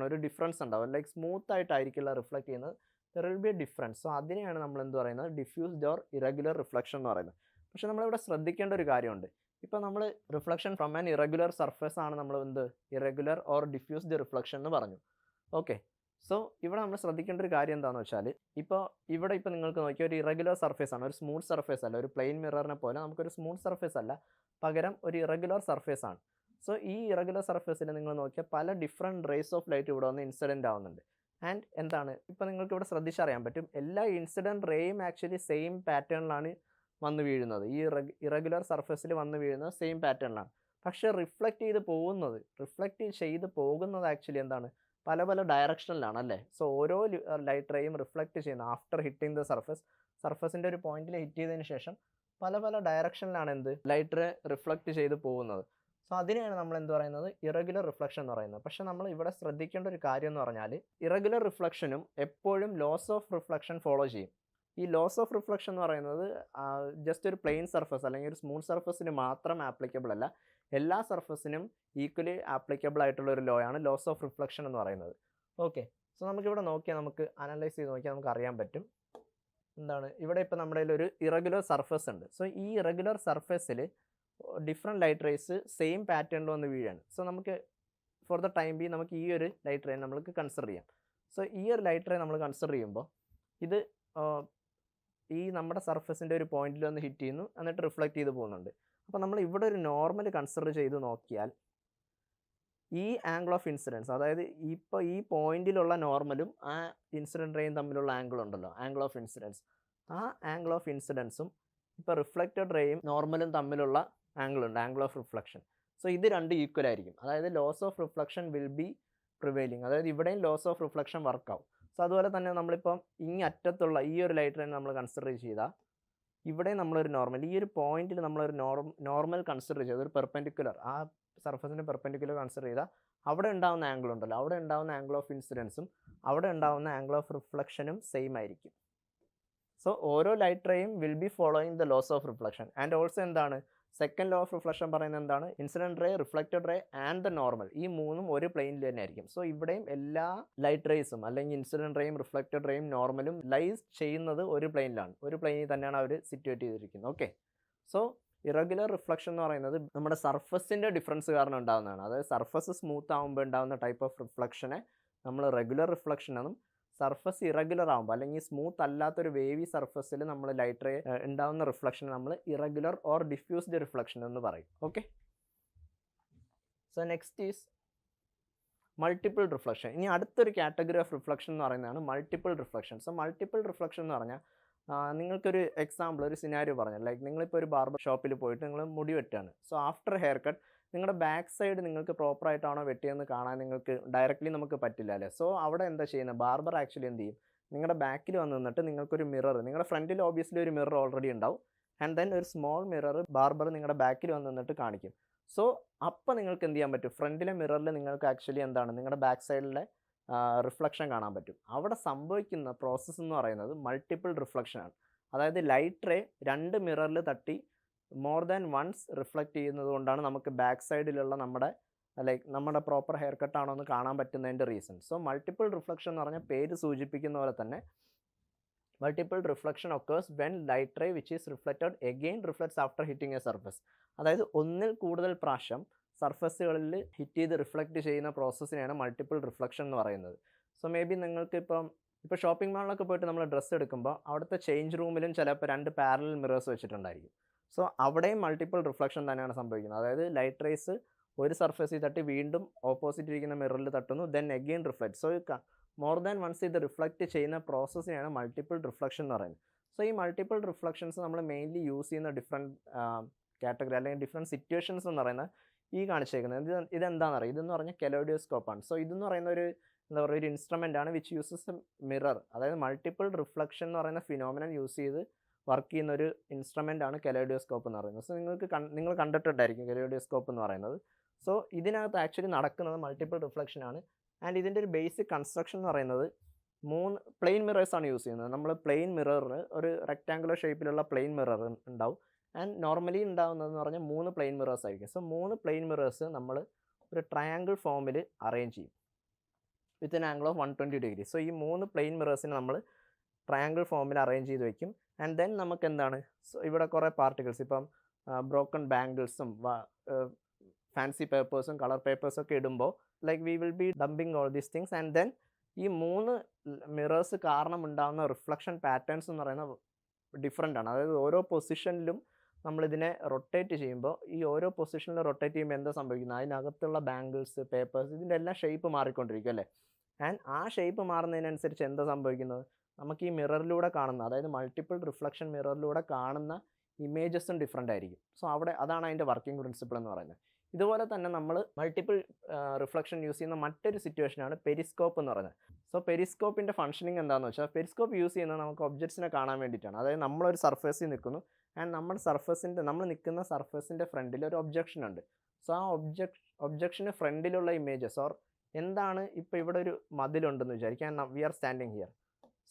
ഒരു ഡിഫറൻസ് ഉണ്ടാവും. ലൈക്ക് സ്മൂത്ത് ആയിട്ടായിരിക്കില്ല റിഫ്ലക്റ്റ് ചെയ്യുന്നത്, there will be A difference. So അതിനെയാണ് നമ്മൾ എന്ത് പറയുന്നത്? ഡിഫ്യൂസ്ഡ് ഓർ ഇറഗുലർ റിഫ്ലക്ഷൻ എന്ന് പറയുന്നത്. പക്ഷേ നമ്മളിവിടെ ശ്രദ്ധിക്കേണ്ട ഒരു കാര്യമുണ്ട്. ഇപ്പോൾ നമ്മൾ reflection from an irregular surface ആണ് നമ്മൾ ഇറഗുലർ ഓർ ഡിഫ്യൂസ്ഡ് റിഫ്ലക്ഷൻ എന്ന് പറഞ്ഞു. ഓക്കെ, സോ ഇവിടെ നമ്മൾ ശ്രദ്ധിക്കേണ്ട ഒരു കാര്യം എന്താണെന്ന് വെച്ചാൽ, ഇവിടെ നിങ്ങൾക്ക് നോക്കിയാൽ ഒരു ഇറഗുലർ സർഫേസ് ആണ്, ഒരു സ്മൂത്ത് സർഫേസ് അല്ല. ഒരു പ്ലെയിൻ മിററിനെ പോലെ നമുക്കൊരു സ്മൂത്ത് സർഫേസ് അല്ല, പകരം ഒരു ഇറഗുലർ സർഫേസ് ആണ്. സോ ഈ ഇറഗുലർ സർഫേസിൽ നിങ്ങൾ നോക്കിയാൽ പല ഡിഫറെൻറ്റ് റേസ് ഓഫ് ലൈറ്റ് ഇവിടെ വന്ന് ഇൻസിഡൻറ്റ് ആവുന്നുണ്ട്. ആൻഡ് എന്താണ് ഇപ്പോൾ നിങ്ങൾക്ക് ഇവിടെ ശ്രദ്ധിച്ചറിയാൻ പറ്റും, എല്ലാ ഇൻസിഡൻറ്റ് റേയും ആക്ച്വലി സെയിം പാറ്റേണിലാണ് വന്ന് വീഴുന്നത്. ഈ ഇറഗുലർ സർഫേസിൽ വന്ന് വീഴുന്നത് സെയിം പാറ്റേണിലാണ്. പക്ഷേ റിഫ്ലക്റ്റ് ചെയ്ത് പോകുന്നത് ആക്ച്വലി എന്താണ്? പല പല ഡയറക്ഷനിലാണ് അല്ലേ? സോ ഓരോ ലൈറ്റ് റേയും റിഫ്ലക്റ്റ് ചെയ്യുന്ന ആഫ്റ്റർ ഹിറ്റിംഗ് ദ സർഫസിൻ്റെ ഒരു പോയിന്റിൽ ഹിറ്റ് ചെയ്തതിന് ശേഷം പല പല ഡയറക്ഷനിലാണ് ലൈറ്റ് റേ റിഫ്ലക്റ്റ് ചെയ്ത് പോകുന്നത്. സോ അതിനെയാണ് നമ്മൾ പറയുന്നത്? ഇറഗുലർ റിഫ്ലക്ഷൻ എന്ന് പറയുന്നത്. പക്ഷേ നമ്മൾ ഇവിടെ ശ്രദ്ധിക്കേണ്ട ഒരു കാര്യം എന്ന് പറഞ്ഞാൽ, ഇറഗുലർ റിഫ്ലക്ഷനും എപ്പോഴും ലോസ് ഓഫ് റിഫ്ലക്ഷൻ ഫോളോ ചെയ്യും. ഈ ലോസ് ഓഫ് റിഫ്ലക്ഷൻ എന്ന് പറയുന്നത് ജസ്റ്റ് ഒരു പ്ലെയിൻ സർഫസ് അല്ലെങ്കിൽ ഒരു സ്മൂത്ത് സർഫസിന് മാത്രം ആപ്ലിക്കബിൾ അല്ല, എല്ലാ സർഫസിനും ഈക്വലി ആപ്ലിക്കബിൾ ആയിട്ടുള്ള ഒരു ലോ ആണ് ലോസ് ഓഫ് റിഫ്ലക്ഷൻ എന്ന് പറയുന്നത്. ഓക്കെ, സോ നമുക്കിവിടെ നോക്കിയാൽ നമുക്ക് അനലൈസ് ചെയ്ത് നോക്കിയാൽ നമുക്ക് അറിയാൻ പറ്റും ഇവിടെ ഇപ്പോൾ നമ്മുടെ ഒരു ഇറഗുലർ സർഫസ് ഉണ്ട്. സോ ഈ ഇറഗുലർ സർഫസിൽ ഡിഫറെൻറ്റ് ലൈറ്റ് റേസ് സെയിം പാറ്റേണിൽ വന്ന് വീഴാണ്. സോ നമുക്ക് ഫോർ ദ ടൈം ബി നമുക്ക് ഈ ഒരു ലൈറ്റ് റേ നമുക്ക് കൺസിഡർ ചെയ്യാം. സോ ഈ ഒരു ലൈറ്റ് റേ നമ്മൾ കൺസിഡർ ചെയ്യുമ്പോൾ ഇത് ഈ നമ്മുടെ സർഫസിൻ്റെ ഒരു പോയിന്റിൽ വന്ന് ഹിറ്റ് ചെയ്യുന്നു, എന്നിട്ട് റിഫ്ലക്റ്റ് ചെയ്ത് പോകുന്നുണ്ട്. അപ്പോൾ നമ്മൾ ഇവിടെ ഒരു നോർമൽ കൺസിഡർ ചെയ്ത് നോക്കിയാൽ ഈ ആംഗിൾ ഓഫ് ഇൻസിഡൻസ്, അതായത് ഇപ്പോൾ ഈ പോയിന്റിലുള്ള നോർമലും ആ ഇൻസിഡൻറ്റ് റേയും തമ്മിലുള്ള ആംഗിൾ ഉണ്ടല്ലോ, ആംഗിൾ ഓഫ് ഇൻസിഡൻസ്, ആ ആംഗിൾ ഓഫ് ഇൻസിഡൻസും ഇപ്പോൾ റിഫ്ലക്റ്റഡ് റേയും നോർമലും തമ്മിലുള്ള ആംഗിൾ ഉണ്ട്, ആംഗിൾ ഓഫ് റിഫ്ലക്ഷൻ. സോ ഇത് രണ്ട് ഈക്വൽ ആയിരിക്കും. അതായത് laws of reflection will be prevailing, അതായത് ഇവിടെയും ലോസ് ഓഫ് റിഫ്ലക്ഷൻ വർക്കാവും. സോ അതുപോലെ തന്നെ നമ്മളിപ്പം അറ്റത്തുള്ള ഈ ഒരു ലൈറ്റ് റേ നമ്മൾ കൺസിഡർ ചെയ്താൽ ഇവിടെ നമ്മളൊരു നോർമൽ, ഈ ഒരു പോയിന്റിൽ നമ്മളൊരു നോർമൽ കൺസിഡർ ചെയ്ത് ഒരു പെർപെൻഡിക്കുലർ, ആ സർഫസിന് പെർപെൻഡിക്കുലർ കൺസിഡർ ചെയ്താൽ അവിടെ ഉണ്ടാകുന്ന ആംഗിൾ ഉണ്ടല്ലോ, അവിടെ ഉണ്ടാകുന്ന ആംഗിൾ ഓഫ് ഇൻസിഡൻസും അവിടെ ഉണ്ടാകുന്ന ആംഗിൾ ഓഫ് റിഫ്ലക്ഷനും സെയിം ആയിരിക്കും. സോ ഓരോ ലൈറ്റ് റേയും will be following the laws of reflection. And also second law of reflection പറയുന്നത് incident ray, reflected ray and the normal, ഈ മൂന്നും ഒരു പ്ലെയിനിൽ തന്നെ ആയിരിക്കും. സോ ഇവിടെയും എല്ലാ ലൈറ്റ് റേസും അല്ലെങ്കിൽ ഇൻസിഡൻറ്റ് റേയും റിഫ്ലക്റ്റഡ് റേയും നോർമലും ലൈസ് ചെയ്യുന്നത് ഒരു പ്ലെയിനിലാണ്, ഒരു പ്ലെയിനിൽ തന്നെയാണ് അവർ സിറ്റുവേറ്റ് ചെയ്തിരിക്കുന്നത്. ഓക്കെ, സോ ഇറഗുലർ റിഫ്ലക്ഷൻ എന്ന് പറയുന്നത് നമ്മുടെ സർഫസിൻ്റെ ഡിഫറൻസ് കാരണം ഉണ്ടാകുന്നതാണ്. അതായത് സർഫസ് സ്മൂത്ത് ആകുമ്പോൾ ഉണ്ടാകുന്ന ടൈപ്പ് ഓഫ് റിഫ്ലക്ഷനെ നമ്മൾ റെഗുലർ റിഫ്ലക്ഷൻ എന്നും, സർഫസ് ഇറഗുലർ ആകുമ്പോൾ അല്ലെങ്കിൽ സ്മൂത്ത് അല്ലാത്തൊരു വേവി സർഫസിൽ നമ്മൾ ലൈറ്റ് റേ ഉണ്ടാകുന്ന റിഫ്ലക്ഷൻ നമ്മൾ ഇറഗുലർ ഓർ ഡിഫ്യൂസ്ഡ് റിഫ്ലക്ഷൻ എന്ന് പറയും. Okay, so next is multiple reflection. ഇനി അടുത്തൊരു കാറ്റഗറി ഓഫ് റിഫ്ലക്ഷൻ എന്ന് പറയുന്നതാണ് multiple reflection. So multiple reflection എന്ന് പറഞ്ഞാൽ നിങ്ങൾക്കൊരു എക്സാമ്പിൾ, ഒരു സിനാരിയോ പറഞ്ഞു. ലൈക്ക് നിങ്ങളിപ്പോൾ ഒരു ബാർബർ ഷോപ്പിൽ പോയിട്ട് നിങ്ങൾ മുടി വെട്ടാണ്. സോ ആഫ്റ്റർ ഹെയർ കട്ട് നിങ്ങളുടെ ബാക്ക് സൈഡ് നിങ്ങൾക്ക് പ്രോപ്പറായിട്ടാണോ വെട്ടിയെന്ന് കാണാൻ നിങ്ങൾക്ക് ഡയറക്റ്റ്ലി നമുക്ക് പറ്റില്ല അല്ലേ? സോ അവിടെ എന്താ ചെയ്യുന്നത്? ബാർബർ ആക്ച്വലി എന്ത് ചെയ്യും? നിങ്ങളുടെ ബാക്കിൽ വന്ന് നിന്നിട്ട് നിങ്ങൾക്കൊരു മിറർ, നിങ്ങളുടെ ഫ്രണ്ടിൽ ഓബിയസ്ലി ഒരു മിറർ ഓൾറെഡി ഉണ്ടാവും, ആൻഡ് ദെൻ ഒരു സ്മോൾ മിറർ ബാർബർ നിങ്ങളുടെ ബാക്കിൽ വന്ന് നിന്നിട്ട് കാണിക്കും. സോ അപ്പോൾ നിങ്ങൾക്ക് എന്ത് ചെയ്യാൻ പറ്റും? ഫ്രണ്ടിലെ മിററിൽ നിങ്ങൾക്ക് ആക്ച്വലി നിങ്ങളുടെ ബാക്ക് സൈഡിലെ റിഫ്ലക്ഷൻ കാണാൻ പറ്റും. അവിടെ സംഭവിക്കുന്ന പ്രോസസ്സ് എന്ന് പറയുന്നത് മൾട്ടിപ്പിൾ റിഫ്ലക്ഷനാണ്. അതായത് ലൈറ്റ് റേ രണ്ട് മിററിൽ തട്ടി മോർ ദാൻ വൺസ് റിഫ്ലക്റ്റ് ചെയ്യുന്നത് കൊണ്ടാണ് നമുക്ക് ബാക്ക് സൈഡിലുള്ള നമ്മുടെ പ്രോപ്പർ ഹെയർ കട്ടാണോ എന്ന് കാണാൻ പറ്റുന്നതിൻ്റെ റീസൺ. സോ മൾട്ടിപ്പിൾ റിഫ്ലക്ഷൻ എന്ന് പറഞ്ഞാൽ പേര് സൂചിപ്പിക്കുന്ന പോലെ തന്നെ multiple reflection occurs when light ray which is reflected again reflects after hitting a surface. അതായത് ഒന്നിൽ കൂടുതൽ പ്രാവശ്യം സർഫസുകളിൽ ഹിറ്റ് ചെയ്ത് റിഫ്ലക്റ്റ് ചെയ്യുന്ന പ്രോസസ്സിനെയാണ് മൾട്ടിപ്പിൾ റിഫ്ലക്ഷൻ എന്ന് പറയുന്നത്. സോ മേ ബി നിങ്ങൾക്ക് ഇപ്പോൾ ഷോപ്പിംഗ് മാളിലൊക്കെ പോയിട്ട് നമ്മൾ ഡ്രസ്സ് എടുക്കുമ്പോൾ അവിടുത്തെ ചേഞ്ച് റൂമിലും ചിലപ്പോൾ രണ്ട് പാരലൽ മിറേഴ്സ് വെച്ചിട്ടുണ്ടായിരിക്കും. സോ അവിടെയും മൾട്ടിപ്പിൾ റിഫ്ലക്ഷൻ തന്നെയാണ് സംഭവിക്കുന്നത്. അതായത് ലൈറ്റ് റേസ് ഒരു സർഫസിൽ തട്ടി വീണ്ടും ഓപ്പോസിറ്റ് ഇരിക്കുന്ന മിററിൽ തട്ടുന്നു, then again reflect. So more than once ഇത് റിഫ്ലക്റ്റ് ചെയ്യുന്ന പ്രോസസ്സിനെയാണ് മൾട്ടിപ്പിൾ റിഫ്ലക്ഷൻ എന്ന് പറയുന്നത്. സോ ഈ മൾട്ടിപ്പിൾ റിഫ്ലക്ഷൻസ് നമ്മൾ മെയിൻലി യൂസ് ചെയ്യുന്ന ഡിഫറെൻറ്റ് കാറ്റഗറി അല്ലെങ്കിൽ ഡിഫറെൻറ്റ് സിറ്റുവേഷൻസ് എന്ന് പറയുന്നത് ഈ കാണിച്ചേക്കുന്നത് ഇതെന്താണെന്നറിയാം, ഇതെന്ന് പറഞ്ഞാൽ കെലോയിഡോസ്കോപ്പാണ്. സോ ഇതെന്ന് പറയുന്ന ഒരു എന്താ പറയുക ഒരു ഇൻസ്ട്രുമെൻ്റ് ആണ് വിച്ച് യൂസസ് എ മിറർ, അതായത് മൾട്ടിപ്പിൾ റിഫ്ലക്ഷൻ എന്ന് പറയുന്ന ഫിനോമിനൻ യൂസ് ചെയ്ത് വർക്ക് ചെയ്യുന്ന ഒരു ഇൻസ്ട്രുമെൻ്റ് ആണ് കെലോയിഡോസ്കോപ്പ് എന്ന് പറയുന്നത്. സോ നിങ്ങൾ കണ്ടിട്ടുണ്ടായിരിക്കും കെലോയിഡോസ്കോപ്പ് എന്ന് പറയുന്നത്. സോ ഇതിനകത്ത് ആക്ച്വലി നടക്കുന്നത് മൾട്ടിപ്പിൾ റിഫ്ലക്ഷൻ ആണ്. ആൻഡ് ഇതിൻ്റെ ഒരു ബേസിക് കൺസ്ട്രക്ഷൻ എന്ന് പറയുന്നത് 3 പ്ലെയിൻ മിറേഴ്സാണ് യൂസ് ചെയ്യുന്നത്. നമ്മൾ പ്ലെയിൻ മിററിന് ഒരു റെക്റ്റാങ്കുലർ ഷേപ്പിലുള്ള പ്ലെയിൻ മിറർ ഉണ്ടാവും. ആൻഡ് നോർമലി ഉണ്ടാകുന്നതെന്ന് പറഞ്ഞാൽ 3 പ്ലെയിൻ മിറേഴ്സ് ആയിരിക്കും. സോ 3 പ്ലെയിൻ മിറേഴ്സ് നമ്മൾ ഒരു ട്രയാങ്കിൾ ഫോമിൽ അറേഞ്ച് ചെയ്യും with an angle of 120 degree. So ഈ 3 പ്ലെയിൻ മിറേഴ്സിന് നമ്മൾ ട്രയാങ്കിൾ ഫോമിൽ അറേഞ്ച് ചെയ്ത് വെക്കും. ആൻഡ് ദെൻ നമുക്ക് എന്താണ്, ഇവിടെ കുറേ പാർട്ടിക്കിൾസ്, ഇപ്പം ബ്രോക്കൺ ബാംഗിൾസും ഫാൻസി പേപ്പേഴ്സും കളർ പേപ്പേഴ്സൊക്കെ ഇടുമ്പോൾ like we will be dumping all these things. And then ഈ 3 മിറേഴ്സ് കാരണം ഉണ്ടാകുന്ന റിഫ്ലക്ഷൻ പാറ്റേൺസ് എന്ന് പറയുന്നത് ഡിഫറെൻ്റ് ആണ്. അതായത് ഓരോ പൊസിഷനിലും നമ്മളിതിനെ റൊട്ടേറ്റ് ചെയ്യുമ്പോൾ, ഈ ഓരോ പൊസിഷനിൽ റൊട്ടേറ്റ് ചെയ്യുമ്പോൾ എന്താ സംഭവിക്കുന്നത്, അതിനകത്തുള്ള ബാംഗിൾസ് പേപ്പേഴ്സ് ഇതിൻ്റെ എല്ലാം ഷേപ്പ് മാറിക്കൊണ്ടിരിക്കും അല്ലേ. ആൻഡ് ആ ഷേപ്പ് മാറുന്നതിനനുസരിച്ച് എന്താ സംഭവിക്കുന്നത്, നമുക്ക് ഈ മിററിലൂടെ കാണുന്ന, അതായത് മൾട്ടിപ്പിൾ റിഫ്ലക്ഷൻ മിററിലൂടെ കാണുന്ന ഇമേജസും ഡിഫറെൻ്റ് ആയിരിക്കും. സോ അതാണ് അതിൻ്റെ വർക്കിംഗ് പ്രിൻസിപ്പിൾ എന്ന് പറയുന്നത്. ഇതുപോലെ തന്നെ നമ്മൾ മൾട്ടിപ്പിൾ റിഫ്ലക്ഷൻ യൂസ് ചെയ്യുന്ന മറ്റൊരു സിറ്റുവേഷനാണ് പെരിസ്കോപ്പ് എന്ന് പറയുന്നത്. സോ പെരിസ്കോപ്പിൻ്റെ ഫംഗ്ഷനിങ് എന്താണെന്ന് വെച്ചാൽ, പെരിസ്കോപ്പ് യൂസ് ചെയ്യുന്നത് നമുക്ക് ഒബ്ജക്ട്സിനെ കാണാൻ വേണ്ടിയിട്ടാണ്. അതായത് നമ്മളൊരു സർഫേസിൽ നിൽക്കുന്നു, ആൻഡ് നമ്മൾ നിൽക്കുന്ന സർഫേസിൻ്റെ ഫ്രണ്ടിൽ ഒരു ഒബ്ജക്ഷൻ ഉണ്ട്. സോ ആ ഒബ്ജക്ഷന് ഫ്രണ്ടിലുള്ള ഇമേജസ് ഓർ എന്താണ്, ഇപ്പോൾ ഇവിടെ ഒരു മതിലുണ്ടെന്ന് വിചാരിക്കാം, we are standing here.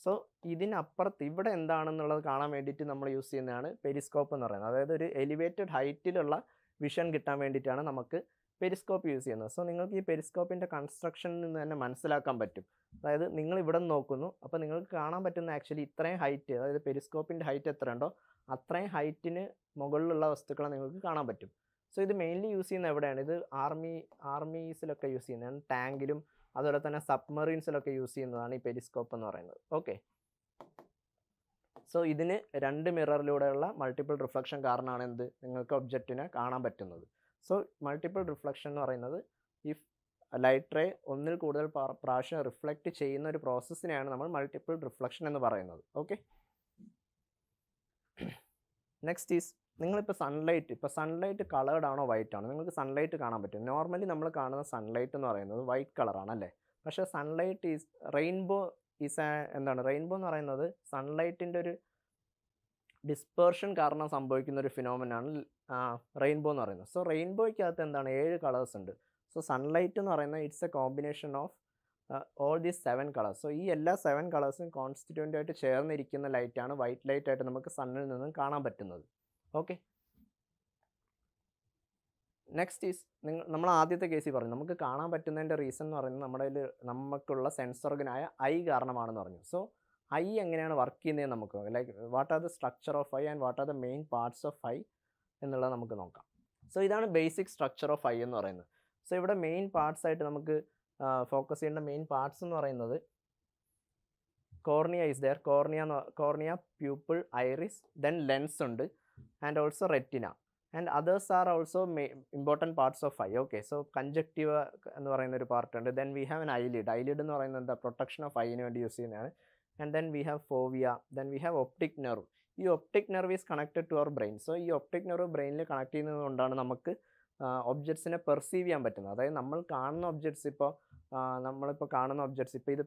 So ഇതിനപ്പുറത്ത് ഇവിടെ എന്താണെന്നുള്ളത് കാണാൻ വേണ്ടിയിട്ട് നമ്മൾ യൂസ് ചെയ്യുന്നതാണ് പെരിസ്കോപ്പ് എന്ന് പറയുന്നത്. അതായത് ഒരു എലിവേറ്റഡ് ഹൈറ്റിലുള്ള വിഷൻ കിട്ടാൻ വേണ്ടിയിട്ടാണ് നമുക്ക് പെരിസ്കോപ്പ് യൂസ് ചെയ്യുന്നത്. സോ നിങ്ങൾക്ക് ഈ പെരിസ്കോപ്പിൻ്റെ കൺസ്ട്രക്ഷനിൽ നിന്ന് തന്നെ മനസ്സിലാക്കാൻ പറ്റും. അതായത് നിങ്ങൾ ഇവിടെ നിന്ന് നോക്കുന്നു, അപ്പോൾ നിങ്ങൾക്ക് കാണാൻ പറ്റുന്ന ആക്ച്വലി ഇത്രയും ഹൈറ്റ്, അതായത് പെരിസ്കോപ്പിൻ്റെ ഹൈറ്റ് എത്ര ഉണ്ടോ അത്രയും ഹൈറ്റിന് മുകളിലുള്ള വസ്തുക്കളെ നിങ്ങൾക്ക് കാണാൻ പറ്റും. സോ ഇത് മെയിൻലി യൂസ് ചെയ്യുന്നത് എവിടെയാണ്, ഇത് ആർമീസിലൊക്കെ യൂസ് ചെയ്യുന്നതാണ്, ടാങ്കിലും അതുപോലെ തന്നെ സബ്മറീൻസിലൊക്കെ യൂസ് ചെയ്യുന്നതാണ് ഈ പെരിസ്കോപ്പ് എന്ന് പറയുന്നത്. ഓക്കെ, സോ ഇതിന് 2 മിററിലൂടെയുള്ള മൾട്ടിപ്പിൾ റിഫ്ലക്ഷൻ കാരണമാണ് നിങ്ങൾക്ക് ഒബ്ജക്റ്റിനെ കാണാൻ പറ്റുന്നത്. സോ മൾട്ടിപ്പിൾ റിഫ്ലക്ഷൻ എന്ന് പറയുന്നത് ഇഫ് ലൈറ്റ് റേ ഒന്നിൽ കൂടുതൽ പ്രാവശ്യം റിഫ്ലക്റ്റ് ചെയ്യുന്ന ഒരു പ്രോസസ്സിനെയാണ് നമ്മൾ മൾട്ടിപ്പിൾ റിഫ്ലക്ഷൻ എന്ന് പറയുന്നത്. ഓക്കെ, നെക്സ്റ്റ് ഈസ്, നിങ്ങളിപ്പോൾ സൺലൈറ്റ് കളേർഡ് ആണോ വൈറ്റ് ആണോ, നിങ്ങൾക്ക് സൺലൈറ്റ് കാണാൻ പറ്റും. നോർമലി നമ്മൾ കാണുന്ന സൺലൈറ്റ് എന്ന് പറയുന്നത് വൈറ്റ് കളറാണ് അല്ലേ. പക്ഷേ സൺലൈറ്റ് റെയിൻബോ റെയിൻബോ എന്ന് പറയുന്നത് സൺലൈറ്റിൻ്റെ ഒരു ഡിസ്പേർഷൻ കാരണം സംഭവിക്കുന്ന ഒരു ഫിനോമിനാണ് റെയിൻബോ എന്ന് പറയുന്നത്. സോ റെയിൻബോയ്ക്കകത്ത് 7 കളേഴ്സ് ഉണ്ട്. സോ സൺലൈറ്റ് എന്ന് പറയുന്നത് it's A combination of all these 7 colours. So ഈ എല്ലാ 7 കളേഴ്സും കോൺസ്റ്റിറ്റ്യൂൻ്റ് ആയിട്ട് ചേർന്നിരിക്കുന്ന ലൈറ്റാണ് വൈറ്റ് ലൈറ്റ് ആയിട്ട് നമുക്ക് സണ്ണിൽ നിന്നും കാണാൻ പറ്റുന്നത്. ഓക്കെ, നെക്സ്റ്റ് ഈസ്, നമ്മൾ ആദ്യത്തെ കേസിൽ പറഞ്ഞു നമുക്ക് കാണാൻ പറ്റുന്നതിൻ്റെ റീസൺ എന്ന് പറയുന്നത് നമുക്കുള്ള സെൻസോർഗനായ ഐ കാരണമാണെന്ന് പറഞ്ഞു. സോ ഐ എങ്ങനെയാണ് വർക്ക് ചെയ്യുന്നതെന്ന് നമുക്ക് like what are the structure of I and what are the main parts of I എന്നുള്ളത് നമുക്ക് നോക്കാം. സോ ഇതാണ് ബേസിക് സ്ട്രക്ചർ ഓഫ് ഐ എന്ന് പറയുന്നത്. സോ ഇവിടെ മെയിൻ പാർട്സ് ആയിട്ട് നമുക്ക് ഫോക്കസ് ചെയ്യേണ്ട മെയിൻ പാർട്സ് എന്ന് പറയുന്നത് cornea is there, cornea, pupil, iris, then lens ഉണ്ട്, and also retina, and others are also important parts of eye. Okay, so conjunctive എന്ന് പറയുന്ന ഒരു പാർട്ട് ഉണ്ട്. Then we have an eyelid എന്ന് പറയുന്നത് എന്താ, പ്രൊട്ടക്ഷൻ ഓഫ് ഐന് വേണ്ടി യൂസ് ചെയ്യുന്നതാണ്. And then we have fovea, then we have optic nerve. ഈ optic nerve is connected to our brain. So ഈ ഒപ്റ്റിക് നെർവ് ബ്രെയിനിൽ കണക്ട് ചെയ്യുന്നത് കൊണ്ടാണ് നമുക്ക് ഒബ്ജക്ട്സിനെ പെർസീവ് ചെയ്യാൻ പറ്റുന്നത്. അതായത് നമ്മൾ കാണുന്ന ഒബ്ജക്ട്സ് നമ്മളിപ്പോൾ കാണുന്ന ഒബ്ജക്ട്സ് ഇപ്പോൾ ഇത്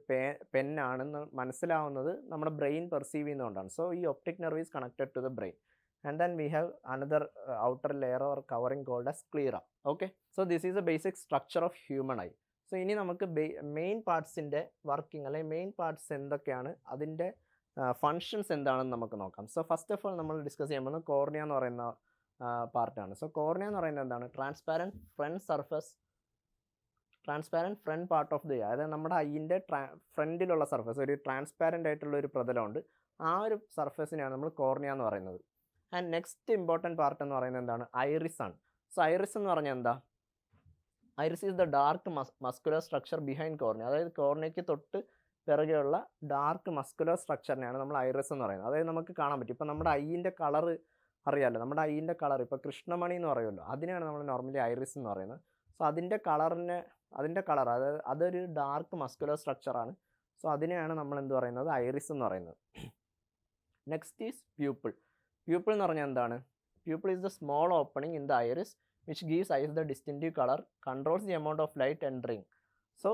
പെന്നാണെന്ന് മനസ്സിലാവുന്നത് നമ്മുടെ ബ്രെയിൻ പെർസീവ് ചെയ്യുന്നതുകൊണ്ടാണ്. സോ ഈ optic nerve is connected to the brain. And then we have another outer layer or covering called as sclera. Okay, so this is the basic structure of human eye. So ഇനി നമുക്ക് main പാർട്സിൻ്റെ working അല്ലെങ്കിൽ main parts എന്തൊക്കെയാണ്, അതിൻ്റെ functions എന്താണെന്ന് നമുക്ക് നോക്കാം. So first of all നമ്മൾ discuss ചെയ്യാൻ പോകുന്നത് കോർണിയ എന്ന് പറയുന്ന പാർട്ടാണ്. സോ കോർണിയ എന്ന് പറയുന്നത് എന്താണ്, transparent front part of the eye. അതായത് നമ്മുടെ ഐൻ്റെ ഫ്രണ്ടിലുള്ള സർഫസ്, ഒരു ട്രാൻസ്പാരൻ്റ് ആയിട്ടുള്ള ഒരു പ്രതലമുണ്ട്, ആ ഒരു സർഫസിനെയാണ് നമ്മൾ കോർണിയ എന്ന് പറയുന്നത്. ആൻഡ് നെക്സ്റ്റ് ഇമ്പോർട്ടൻറ്റ് പാർട്ട് എന്ന് പറയുന്നത് എന്താണ്, ഐറിസ് ആണ്. സോ ഐറിസ് എന്ന് പറഞ്ഞാൽ എന്താ, iris is the dark muscular structure behind cornea. അതായത് കോർണിയയ്ക്ക് തൊട്ട് പിറകെയുള്ള ഡാർക്ക് മസ്കുലർ സ്ട്രക്ചറിനെയാണ് നമ്മൾ ഐറിസ് എന്ന് പറയുന്നത്. അതായത് നമുക്ക് കാണാൻ പറ്റും, ഇപ്പോൾ നമ്മുടെ ഐൻ്റെ കളർ അറിയാമല്ലോ, നമ്മുടെ ഐൻ്റെ കളർ ഇപ്പോൾ കൃഷ്ണമണി എന്ന് പറയുമല്ലോ, അതിനെയാണ് നമ്മൾ നോർമലി ഐറിസ് എന്ന് പറയുന്നത്. സോ അതിൻ്റെ കളർ അതൊരു ഡാർക്ക് മസ്കുലർ സ്ട്രക്ചറാണ്. സോ അതിനെയാണ് നമ്മൾ എന്ത് പറയുന്നത്, ഐറിസ് എന്ന് പറയുന്നത്. നെക്സ്റ്റ് ഈസ് പ്യൂപ്പിൾ എന്ന് പറഞ്ഞാൽ എന്താണ്, pupil is the small opening in the iris which gives eyes the distinctive colour, controls the amount of light entering. So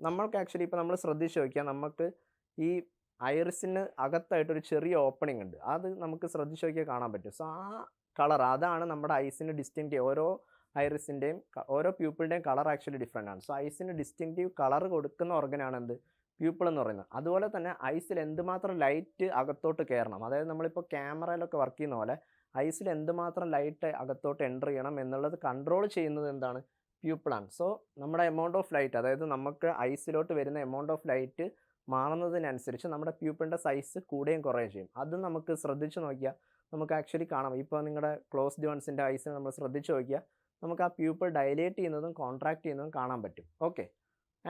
നമ്മൾക്ക് ആക്ച്വലി ഇപ്പോൾ നമ്മൾ ശ്രദ്ധിച്ച് നോക്കിയാൽ നമുക്ക് ഈ ഐറിസിന് അകത്തായിട്ടൊരു ചെറിയ ഓപ്പണിംഗ് ഉണ്ട്, അത് നമുക്ക് ശ്രദ്ധിച്ച് നോക്കിയാൽ കാണാൻ പറ്റും. സോ ആ കളർ അതാണ് നമ്മുടെ ഐസിന് ഡിസ്റ്റിങ്റ്റീവ്. ഓരോ ഐറിസിൻ്റെയും ഓരോ പ്യൂപ്പിളിൻ്റെയും കളർ ആക്ച്വലി ഡിഫറെൻ്റ് ആണ്. സോ ഐസിന് ഡിസ്റ്റിങ്റ്റീവ് കളർ കൊടുക്കുന്ന ഓർഗനാണ് എന്ത്, പ്യൂപ്പിൾ എന്ന് പറയുന്നത്. അതുപോലെ തന്നെ ഐസിൽ എന്തുമാത്രം ലൈറ്റ് അകത്തോട്ട് കയറണം, അതായത് നമ്മളിപ്പോൾ ക്യാമറയിലൊക്കെ വർക്ക് ചെയ്യുന്ന പോലെ ഐസിൽ എന്തുമാത്രം ലൈറ്റ് അകത്തോട്ട് എൻ്റർ ചെയ്യണം എന്നുള്ളത് കൺട്രോൾ ചെയ്യുന്നത് എന്താണ്, പ്യൂപ്പിളാണ്. സോ നമ്മുടെ എമൗണ്ട് ഓഫ് ലൈറ്റ്, അതായത് നമുക്ക് ഐസിലോട്ട് വരുന്ന എമൗണ്ട് ഓഫ് ലൈറ്റ് മാറുന്നതിനനുസരിച്ച് നമ്മുടെ പ്യൂപ്പിളിൻ്റെ സൈസ് കൂടുകയും കുറയുകയും ചെയ്യും. അത് നമുക്ക് ശ്രദ്ധിച്ച് നോക്കിയാൽ നമുക്ക് ആക്ച്വലി കാണാം. ഇപ്പോൾ നിങ്ങളുടെ ക്ലോസ്ഡ് വൺസിൻ്റെ ഐസ് നമ്മൾ ശ്രദ്ധിച്ച് നോക്കിയാൽ നമുക്ക് ആ പ്യൂപ്പിൾ ഡയലേറ്റ് ചെയ്യുന്നതും കോൺട്രാക്ട് ചെയ്യുന്നതും കാണാൻ പറ്റും. ഓക്കെ,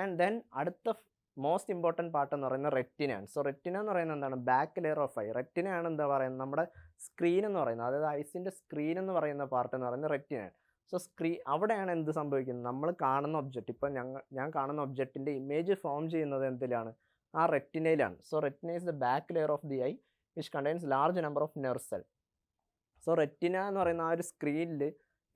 ആൻഡ് ദെൻ അടുത്ത മോസ്റ്റ് ഇമ്പോർട്ടൻറ്റ് പാർട്ട് എന്ന് പറയുന്നത് റെറ്റിനയാണ്. സോ റെറ്റിന എന്ന് പറയുന്നത് എന്താണ്, ബാക്ക് ലെയർ ഓഫ് ഐ. റെറ്റിനയാണ് എന്താ പറയുന്നത്, നമ്മുടെ സ്ക്രീൻ എന്ന് പറയുന്നത്, അതായത് ഐസിൻ്റെ സ്ക്രീൻ എന്ന് പറയുന്ന പാർട്ട് എന്ന് പറയുന്നത് റെറ്റിനയാണ്. സോ അവിടെയാണ് എന്ത് സംഭവിക്കുന്നത്, നമ്മൾ കാണുന്ന ഒബ്ജക്റ്റ്, ഇപ്പോൾ ഞാൻ കാണുന്ന ഒബ്ജക്റ്റിൻ്റെ ഇമേജ് ഫോം ചെയ്യുന്നത് എന്തിലാണ്, ആ റെറ്റിനയിലാണ്. So retina is the back layer of the eye which contains large number of nerve cell. So retina എന്ന് പറയുന്ന ആ ഒരു സ്ക്രീനിൽ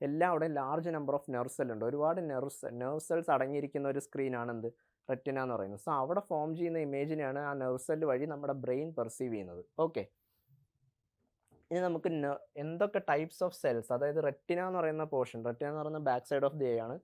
എല്ലാവിടെയും large number of nerve cell ഉണ്ട്, ഒരുപാട് നെർവ് സെൽസ് അടങ്ങിയിരിക്കുന്ന ഒരു സ്ക്രീനാണ് എന്ത്, റെറ്റിന എന്ന് പറയുന്നത്. സോ അവിടെ ഫോം ചെയ്യുന്ന ഇമേജിനെയാണ് ആ നെർവ് സെൽ വഴി നമ്മുടെ ബ്രെയിൻ പെർസീവ് ചെയ്യുന്നത്. ഓക്കെ, ഇനി നമുക്ക് എന്തൊക്കെ ടൈപ്സ് ഓഫ് സെൽസ്, അതായത് റെറ്റിന എന്ന് പറയുന്ന പോർഷൻ, റെറ്റിന എന്ന് പറയുന്ന back side of the I ആണ്,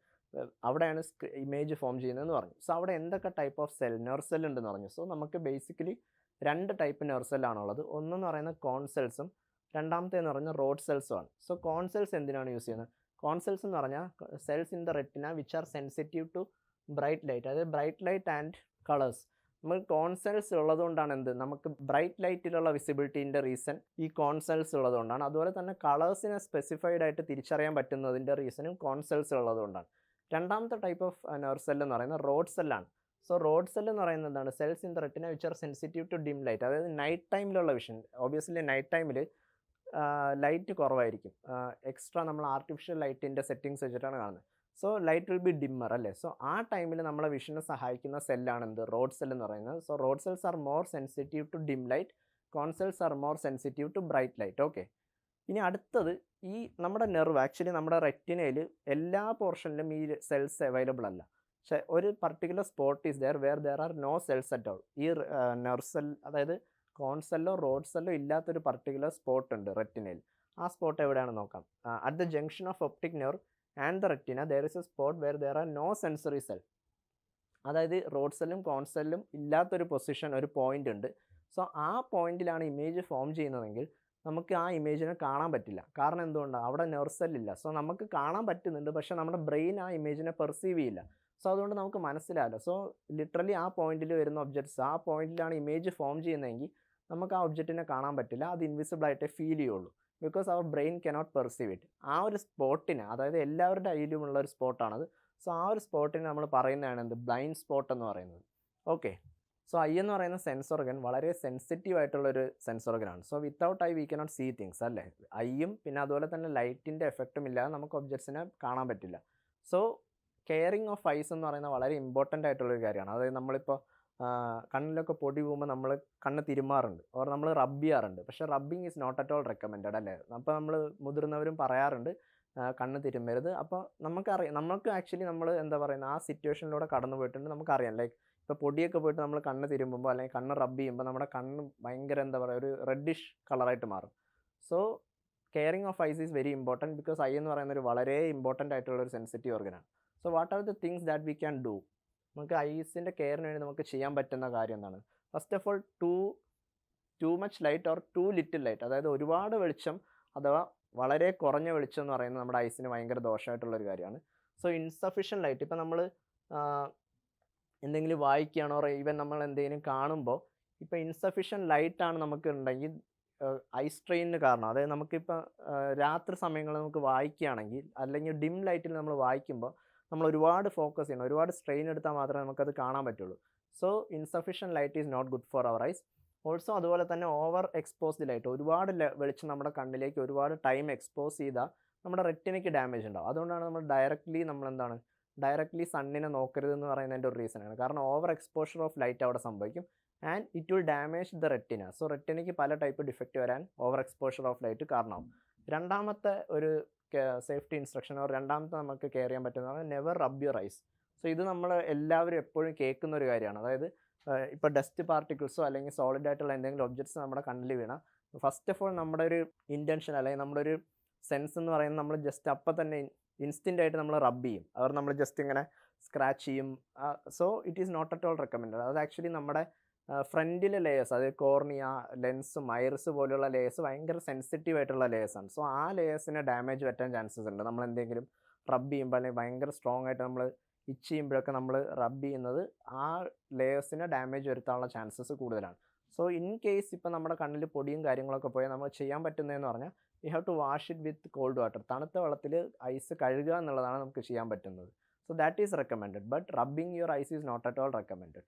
അവിടെയാണ് ഇമേജ് ഫോം ചെയ്യുന്നതെന്ന് പറഞ്ഞു. സോ അവിടെ എന്തൊക്കെ ടൈപ്പ് ഓഫ് നെർവ് സെൽ ഉണ്ടെന്ന് പറഞ്ഞു. സോ നമുക്ക് ബേസിക്കലി 2 ടൈപ്പ് നെർവ് സെല്ലാണുള്ളത്. ഒന്നെന്ന് പറയുന്നത് കോൺ സെൽസും രണ്ടാമത്തേന്ന് പറഞ്ഞാൽ റോഡ് സെൽസുമാണ്. സോ കോൺ സെൽസ് എന്തിനാണ് യൂസ് ചെയ്യുന്നത്, കോൺ സെൽസ് എന്ന് പറഞ്ഞാൽ cells in the retina which are sensitive to bright light, അതായത് ബ്രൈറ്റ് ലൈറ്റ് ആൻഡ് കളേഴ്സ്. നമുക്ക് കോൺ സെൽസ് ഉള്ളതുകൊണ്ടാണ് എന്ത്, നമുക്ക് ബ്രൈറ്റ് ലൈറ്റിലുള്ള വിസിബിലിറ്റീൻ്റെ റീസൺ ഈ കോൺ സെൽസ് ഉള്ളതുകൊണ്ടാണ്. അതുപോലെ തന്നെ കളേഴ്സിനെ സ്പെസിഫൈഡ് ആയിട്ട് തിരിച്ചറിയാൻ പറ്റുന്നതിൻ്റെ റീസണും കോൺ സെൽസ് ഉള്ളതുകൊണ്ടാണ്. രണ്ടാമത്തെ ടൈപ്പ് ഓഫ് നെർവ് സെൽ എന്ന് പറയുന്നത് റോഡ് സെല്ലാണ്. സോ റോഡ് സെൽ എന്ന് പറയുന്നത് എന്താണ്, cells in the retina which are sensitive to dim light, അതായത് നൈറ്റ് ടൈമിലുള്ള വിഷൻ. ഓബിയസ്ലി നൈറ്റ് ടൈമിൽ ലൈറ്റ് കുറവായിരിക്കും, എക്സ്ട്രാ നമ്മൾ ആർട്ടിഫിഷ്യൽ ലൈറ്റിൻ്റെ സെറ്റിങ്സ് വെച്ചിട്ടാണ് കാണുന്നത്. So light will be dimmer അല്ലേ. സോ ആ ടൈമിൽ നമ്മളെ വിഷനെ സഹായിക്കുന്ന സെല്ലാണ് എന്ത്, റോഡ് സെൽ എന്ന് പറയുന്നത്. So rod cells are more sensitive to dim light, cone cells are more sensitive to bright light. Okay, ഇനി അടുത്തത് ഈ നമ്മുടെ നെർവ്, ആക്ച്വലി നമ്മുടെ റെറ്റിനയിൽ എല്ലാ പോർഷനിലും ഈ സെൽസ് അവൈലബിൾ അല്ല. പക്ഷേ ഒരു particular spot is there where there are no cells at all. ഈ നെർവ് സെൽ, അതായത് കോൺ സെല്ലോ റോഡ് സെല്ലോ ഇല്ലാത്തൊരു പർട്ടിക്കുലർ സ്പോട്ട് ഉണ്ട് റെറ്റിനയിൽ. ആ സ്പോട്ട് എവിടെയാണെന്ന് നോക്കാം. At the junction of optic nerve and the retina there is a spot where there are no sensory cell. അതായത് റോഡ് സെല്ലും കോൺ സെല്ലും ഇല്ലാത്തൊരു പൊസിഷൻ, ഒരു പോയിന്റ് ഉണ്ട്. സോ ആ പോയിന്റിലാണ് ഇമേജ് ഫോം ചെയ്യുന്നതെങ്കിൽ നമുക്ക് ആ ഇമേജിനെ കാണാൻ പറ്റില്ല. കാരണം എന്തുകൊണ്ടാണ്, അവിടെ നെർവ് സെല്ലില്ല. സോ നമുക്ക് കാണാൻ പറ്റുന്നുണ്ട്, പക്ഷേ നമ്മുടെ ബ്രെയിൻ ആ ഇമേജിനെ പെർസീവ് ചെയ്യില്ല. സോ അതുകൊണ്ട് നമുക്ക് മനസ്സിലാവില്ല. സോ ലിറ്ററലി ആ പോയിന്റിൽ വരുന്ന ഒബ്ജക്ട്സ്, ആ പോയിന്റിലാണ് ഇമേജ് ഫോം ചെയ്യുന്നതെങ്കിൽ നമുക്ക് ആ ഒബ്ജക്റ്റിനെ കാണാൻ പറ്റില്ല, അത് ഇൻവിസിബിൾ ആയിട്ടേ ഫീൽ ചെയ്യുള്ളൂ. Because our brain cannot perceive it. ആ ഒരു സ്പോട്ടിന്, അതായത് എല്ലാവരുടെ ഐയിലുമുള്ള ഒരു സ്പോട്ടാണത്. സോ ആ ഒരു സ്പോട്ടിന് നമ്മൾ പറയുന്നതാണ് എന്ത്, ബ്ലൈൻഡ് സ്പോട്ട് എന്ന് പറയുന്നത്. ഓക്കെ, സോ ഐ എന്ന് പറയുന്ന സെൻസ് ഓർഗൻ വളരെ സെൻസിറ്റീവ് ആയിട്ടുള്ളൊരു സെൻസ് ഓർഗനാണ്. So without eye we cannot see things അല്ലേ. ഐയും പിന്നെ അതുപോലെ തന്നെ ലൈറ്റിൻ്റെ എഫക്റ്റും ഇല്ലാതെ നമുക്ക് ഒബ്ജക്ട്സിനെ കാണാൻ പറ്റില്ല. സോ കെയറിങ് ഓഫ് ഐസ് എന്ന് പറയുന്നത് വളരെ ഇമ്പോർട്ടൻ്റ് ആയിട്ടുള്ളൊരു കാര്യമാണ്. അതായത് നമ്മളിപ്പോൾ കണ്ണിലൊക്കെ പൊടി പോകുമ്പോൾ നമ്മൾ കണ്ണ് തിരുമാറുണ്ട്, ഓർ നമ്മൾ റബ്ബ് ചെയ്യാറുണ്ട്. പക്ഷേ rubbing is not at all recommended അല്ലേ. അപ്പോൾ നമ്മൾ മുതിർന്നവരും പറയാറുണ്ട് കണ്ണ് തിരുമ്മരുത്. അപ്പോൾ നമുക്ക് ആക്ച്വലി നമ്മൾ എന്താ പറയുന്നത്, ആ സിറ്റുവേഷനിലൂടെ കടന്നു പോയിട്ടുണ്ട്, നമുക്കറിയാം. ലൈക്ക് ഇപ്പോൾ പൊടിയൊക്കെ പോയിട്ട് നമ്മൾ കണ്ണ് തിരുമ്പുമ്പോൾ അല്ലെങ്കിൽ കണ്ണ് റബ്ബ് ചെയ്യുമ്പോൾ നമ്മുടെ കണ്ണ് ഭയങ്കര എന്താ പറയുക, ഒരു റെഡിഷ് കളറായിട്ട് മാറും. So caring of eyes is very important, because eye എന്ന് പറയുന്ന ഒരു വളരെ ഇമ്പോർട്ടൻ്റ് ആയിട്ടുള്ളൊരു സെൻസിറ്റീവ് ഓർഗനാണ്. So what are the things that we can do, നമുക്ക് ഐസിൻ്റെ കെയറിന് വേണ്ടി നമുക്ക് ചെയ്യാൻ പറ്റുന്ന കാര്യം എന്താണ്. First of all too much light or too little light, അതായത് ഒരുപാട് വെളിച്ചം അഥവാ വളരെ കുറഞ്ഞ വെളിച്ചം എന്ന് പറയുന്നത് നമ്മുടെ ഐസിന് ഭയങ്കര ദോഷമായിട്ടുള്ളൊരു കാര്യമാണ്. സോ ഇൻസഫിഷ്യൻറ്റ് ലൈറ്റ്, ഇപ്പോൾ നമ്മൾ എന്തെങ്കിലും വായിക്കുകയാണോ ഈവൻ നമ്മൾ എന്തെങ്കിലും കാണുമ്പോൾ ഇപ്പോൾ ഇൻസഫിഷ്യൻറ്റ് ലൈറ്റാണ് നമുക്ക് ഉണ്ടെങ്കിൽ ഐ സ്ട്രെയിനിന് കാരണം, അതായത് നമുക്കിപ്പോൾ രാത്രി സമയങ്ങളിൽ നമുക്ക് വായിക്കുകയാണെങ്കിൽ അല്ലെങ്കിൽ ഡിം ലൈറ്റിൽ നമ്മൾ വായിക്കുമ്പോൾ നമ്മൾ ഒരുപാട് ഫോക്കസ് ചെയ്യണം, ഒരുപാട് സ്ട്രെയിൻ എടുത്താൽ മാത്രമേ നമുക്കത് കാണാൻ പറ്റുള്ളൂ. So insufficient light is not good for our eyes. Also അതുപോലെ തന്നെ ഓവർ എക്സ്പോസ്ഡ് ലൈറ്റ്, ഒരുപാട് വെളിച്ചം നമ്മുടെ കണ്ണിലേക്ക് ഒരുപാട് ടൈം എക്സ്പോസ് ചെയ്താൽ നമ്മുടെ റെറ്റിനയ്ക്ക് ഡാമേജ് ഉണ്ടാവും. അതുകൊണ്ടാണ് നമ്മൾ ഡയറക്റ്റ്ലി സണ്ണിനെ നോക്കരുതെന്ന് പറയുന്നതിൻ്റെ ഒരു റീസണാണ്. കാരണം ഓവർ എക്സ്പോഷർ ഓഫ് ലൈറ്റ് അവിടെ സംഭവിക്കും. And it will damage the retina. So റെറ്റിനയ്ക്ക് പല ടൈപ്പ് ഡിഫക്റ്റ് വരാൻ ഓവർ എക്സ്പോഷർ ഓഫ് ലൈറ്റ് കാരണമാവും. രണ്ടാമത്തെ ഒരു സേഫ്റ്റി ഇൻസ്ട്രക്ഷനോ രണ്ടാമത്തെ നമുക്ക് കെയർ ചെയ്യാൻ പറ്റുന്നതാണ് never rub your eyes. So ഇത് നമ്മൾ എല്ലാവരും എപ്പോഴും കേൾക്കുന്ന ഒരു കാര്യമാണ്. അതായത് ഇപ്പോൾ ഡസ്റ്റ് പാർട്ടിക്കിൾസോ അല്ലെങ്കിൽ സോളിഡ് ആയിട്ടുള്ള എന്തെങ്കിലും ഒബ്ജക്ട്സ് നമ്മുടെ കണ്ണിൽ വീണാൽ ഫസ്റ്റ് ഓഫ് ഓൾ നമ്മുടെ ഒരു ഇൻറ്റൻഷൻ അല്ലെങ്കിൽ നമ്മുടെ ഒരു സെൻസ് എന്ന് പറയുന്നത് നമ്മൾ ജസ്റ്റ് അപ്പം തന്നെ ഇൻസ്റ്റൻ്റ് ആയിട്ട് നമ്മൾ റബ്ബ് ചെയ്യും. അവർ നമ്മൾ ജസ്റ്റ് ഇങ്ങനെ സ്ക്രാച്ച് ചെയ്യും. So it is not at all recommended. അത് ആക്ച്വലി നമ്മുടെ ഫ്രണ്ടിലെ ലെയേഴ്സ്, അതായത് കോർണിയ, ലെൻസും ഐറിസ് പോലെയുള്ള ലെയേഴ്സ് ഭയങ്കര സെൻസിറ്റീവ് ആയിട്ടുള്ള ലെയേഴ്സാണ്. സോ ആ ലെയേഴ്സിന് ഡാമേജ് പറ്റാൻ ചാൻസസ് ഉണ്ട്. നമ്മൾ എന്തെങ്കിലും റബ്ബ് ചെയ്യുമ്പോൾ അല്ലെങ്കിൽ ഭയങ്കര സ്ട്രോങ് ആയിട്ട് നമ്മൾ ഇച്ച് ചെയ്യുമ്പോഴൊക്കെ നമ്മൾ റബ്ബ് ചെയ്യുന്നത് ആ ലെയേഴ്സിന് ഡാമേജ് വരുത്താനുള്ള ചാൻസസ് കൂടുതലാണ്. സോ ഇൻ കേസ് ഇപ്പോൾ നമ്മുടെ കണ്ണിൽ പൊടിയും കാര്യങ്ങളൊക്കെ പോയാൽ നമ്മൾ ചെയ്യാൻ പറ്റുന്നതെന്ന് പറഞ്ഞാൽ you have to wash it with cold water. തണുത്ത വെള്ളത്തിൽ ഐസ് കഴുകുക എന്നുള്ളതാണ് നമുക്ക് ചെയ്യാൻ പറ്റുന്നത്. So that is recommended. But rubbing your eyes is not at all recommended.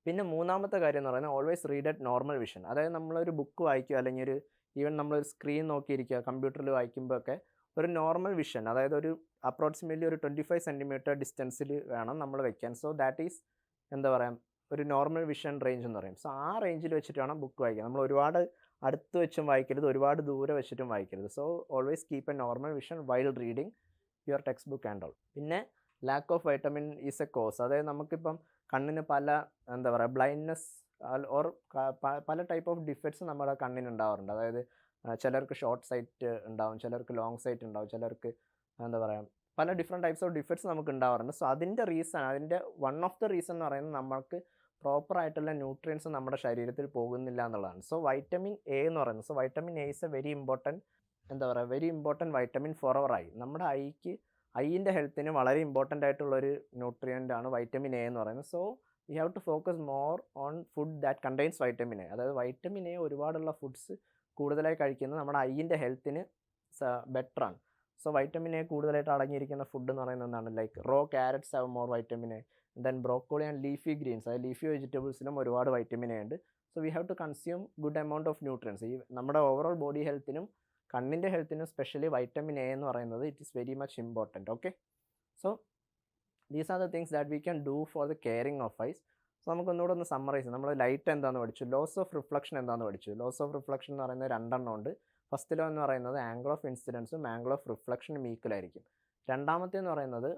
പിന്നെ മൂന്നാമത്തെ കാര്യം എന്ന് പറയുന്നത് always read at normal vision. അതായത് നമ്മളൊരു ബുക്ക് വായിക്കുക അല്ലെങ്കിൽ ഒരു ഈവൻ നമ്മളൊരു സ്ക്രീൻ നോക്കിയിരിക്കുക കമ്പ്യൂട്ടറിൽ വായിക്കുമ്പോഴൊക്കെ ഒരു നോർമൽ വിഷൻ, അതായത് ഒരു അപ്രോക്സിമേറ്റ്ലി ഒരു 25 സെൻറ്റിമീറ്റർ ഡിസ്റ്റൻസിൽ വേണം നമ്മൾ വെക്കാൻ. സോ ദാറ്റ് ഈസ് എന്താ പറയുക ഒരു നോർമൽ വിഷൻ റേഞ്ച് എന്ന് പറയും. സോ ആ റേഞ്ചിൽ വെച്ചിട്ട് വേണം ബുക്ക് വായിക്കാൻ. നമ്മൾ ഒരുപാട് അടുത്ത് വെച്ചും വായിക്കരുത്, ഒരുപാട് ദൂരെ വെച്ചിട്ടും വായിക്കരുത്. So always keep a normal vision while reading your text book and all. പിന്നെ lack of vitamin is a cause. അതായത് നമുക്കിപ്പം കണ്ണിന് പല എന്താ പറയുക ബ്ലൈൻഡ്നെസ് ഓർ പല ടൈപ്പ് ഓഫ് ഡിഫക്ട്സ് നമ്മുടെ കണ്ണിന് ഉണ്ടാവാറുണ്ട്. അതായത് ചിലർക്ക് ഷോർട്ട് സൈറ്റ് ഉണ്ടാവും, ചിലർക്ക് ലോങ് സൈറ്റ് ഉണ്ടാവും, ചിലർക്ക് എന്താ പറയുക പല ഡിഫറെൻറ്റ് ടൈപ്സ് ഓഫ് ഡിഫക്ട്സ് നമുക്ക് ഉണ്ടാവാറുണ്ട്. സോ അതിൻ്റെ വൺ ഓഫ് ദ റീസൺ എന്ന് പറയുന്നത് നമ്മൾക്ക് പ്രോപ്പറായിട്ടുള്ള ന്യൂട്രിയൻസ് നമ്മുടെ ശരീരത്തിൽ പോകുന്നില്ല എന്നുള്ളതാണ്. സോ വൈറ്റമിൻ എ എന്ന് പറയുന്നത്, so vitamin A is a very important vitamin for our eye. നമ്മുടെ ഐൻ്റെ ഹെൽത്തിന് വളരെ ഇമ്പോർട്ടൻ്റ് ആയിട്ടുള്ളൊരു ന്യൂട്രിയൻ്റ് ആണ് വൈറ്റമിൻ എ എന്ന് പറയുന്നത്. So you have to focus more on food that contains vitamin A. അതായത് വൈറ്റമിൻ എ ഒരുപാടുള്ള ഫുഡ്സ് കൂടുതലായി കഴിക്കുന്നത് നമ്മുടെ ഐൻ്റെ ഹെൽത്തിന് ബെറ്ററാണ്. സോ വൈറ്റമിൻ എ കൂടുതലായിട്ട് അടങ്ങിയിരിക്കുന്ന ഫുഡ് എന്ന് പറയുന്നത് എന്താണ്, like raw carrots have more vitamin A, then broccoli and leafy greens, അതായത് ലീഫി വെജിറ്റബിൾസിലും ഒരുപാട് വൈറ്റമിൻ എ ഉണ്ട്. So we have to consume good amount of nutrients. ഈ നമ്മുടെ ഓവറോൾ ബോഡി ഹെൽത്തിനും കണ്ണിൻ്റെ ഹെൽത്തിനും സ്പെഷ്യലി വൈറ്റമിൻ എ എന്ന് പറയുന്നത് it is very much important. Okay, so these are the things that we can do for the caring of eyes. So നമുക്കൊന്നുകൂടെ ഒന്ന് summarise. നമ്മൾ light എന്താണെന്ന് പഠിച്ചു, ലോസ് ഓഫ് റിഫ്ലക്ഷൻ എന്താണെന്ന് പഠിച്ചു. ലോസ് ഓഫ് റിഫ്ലക്ഷൻ എന്ന് പറയുന്നത് രണ്ടെണ്ണം ഉണ്ട്. ഫസ്റ്റ് ലോ എന്ന് പറയുന്നത് ആംഗിൾ ഓഫ് ഇൻസിഡൻസും ആംഗിൾ ഓഫ് റിഫ്ലക്ഷനും ഈക്വലായിരിക്കും. രണ്ടാമത്തേന്ന് പറയുന്നത്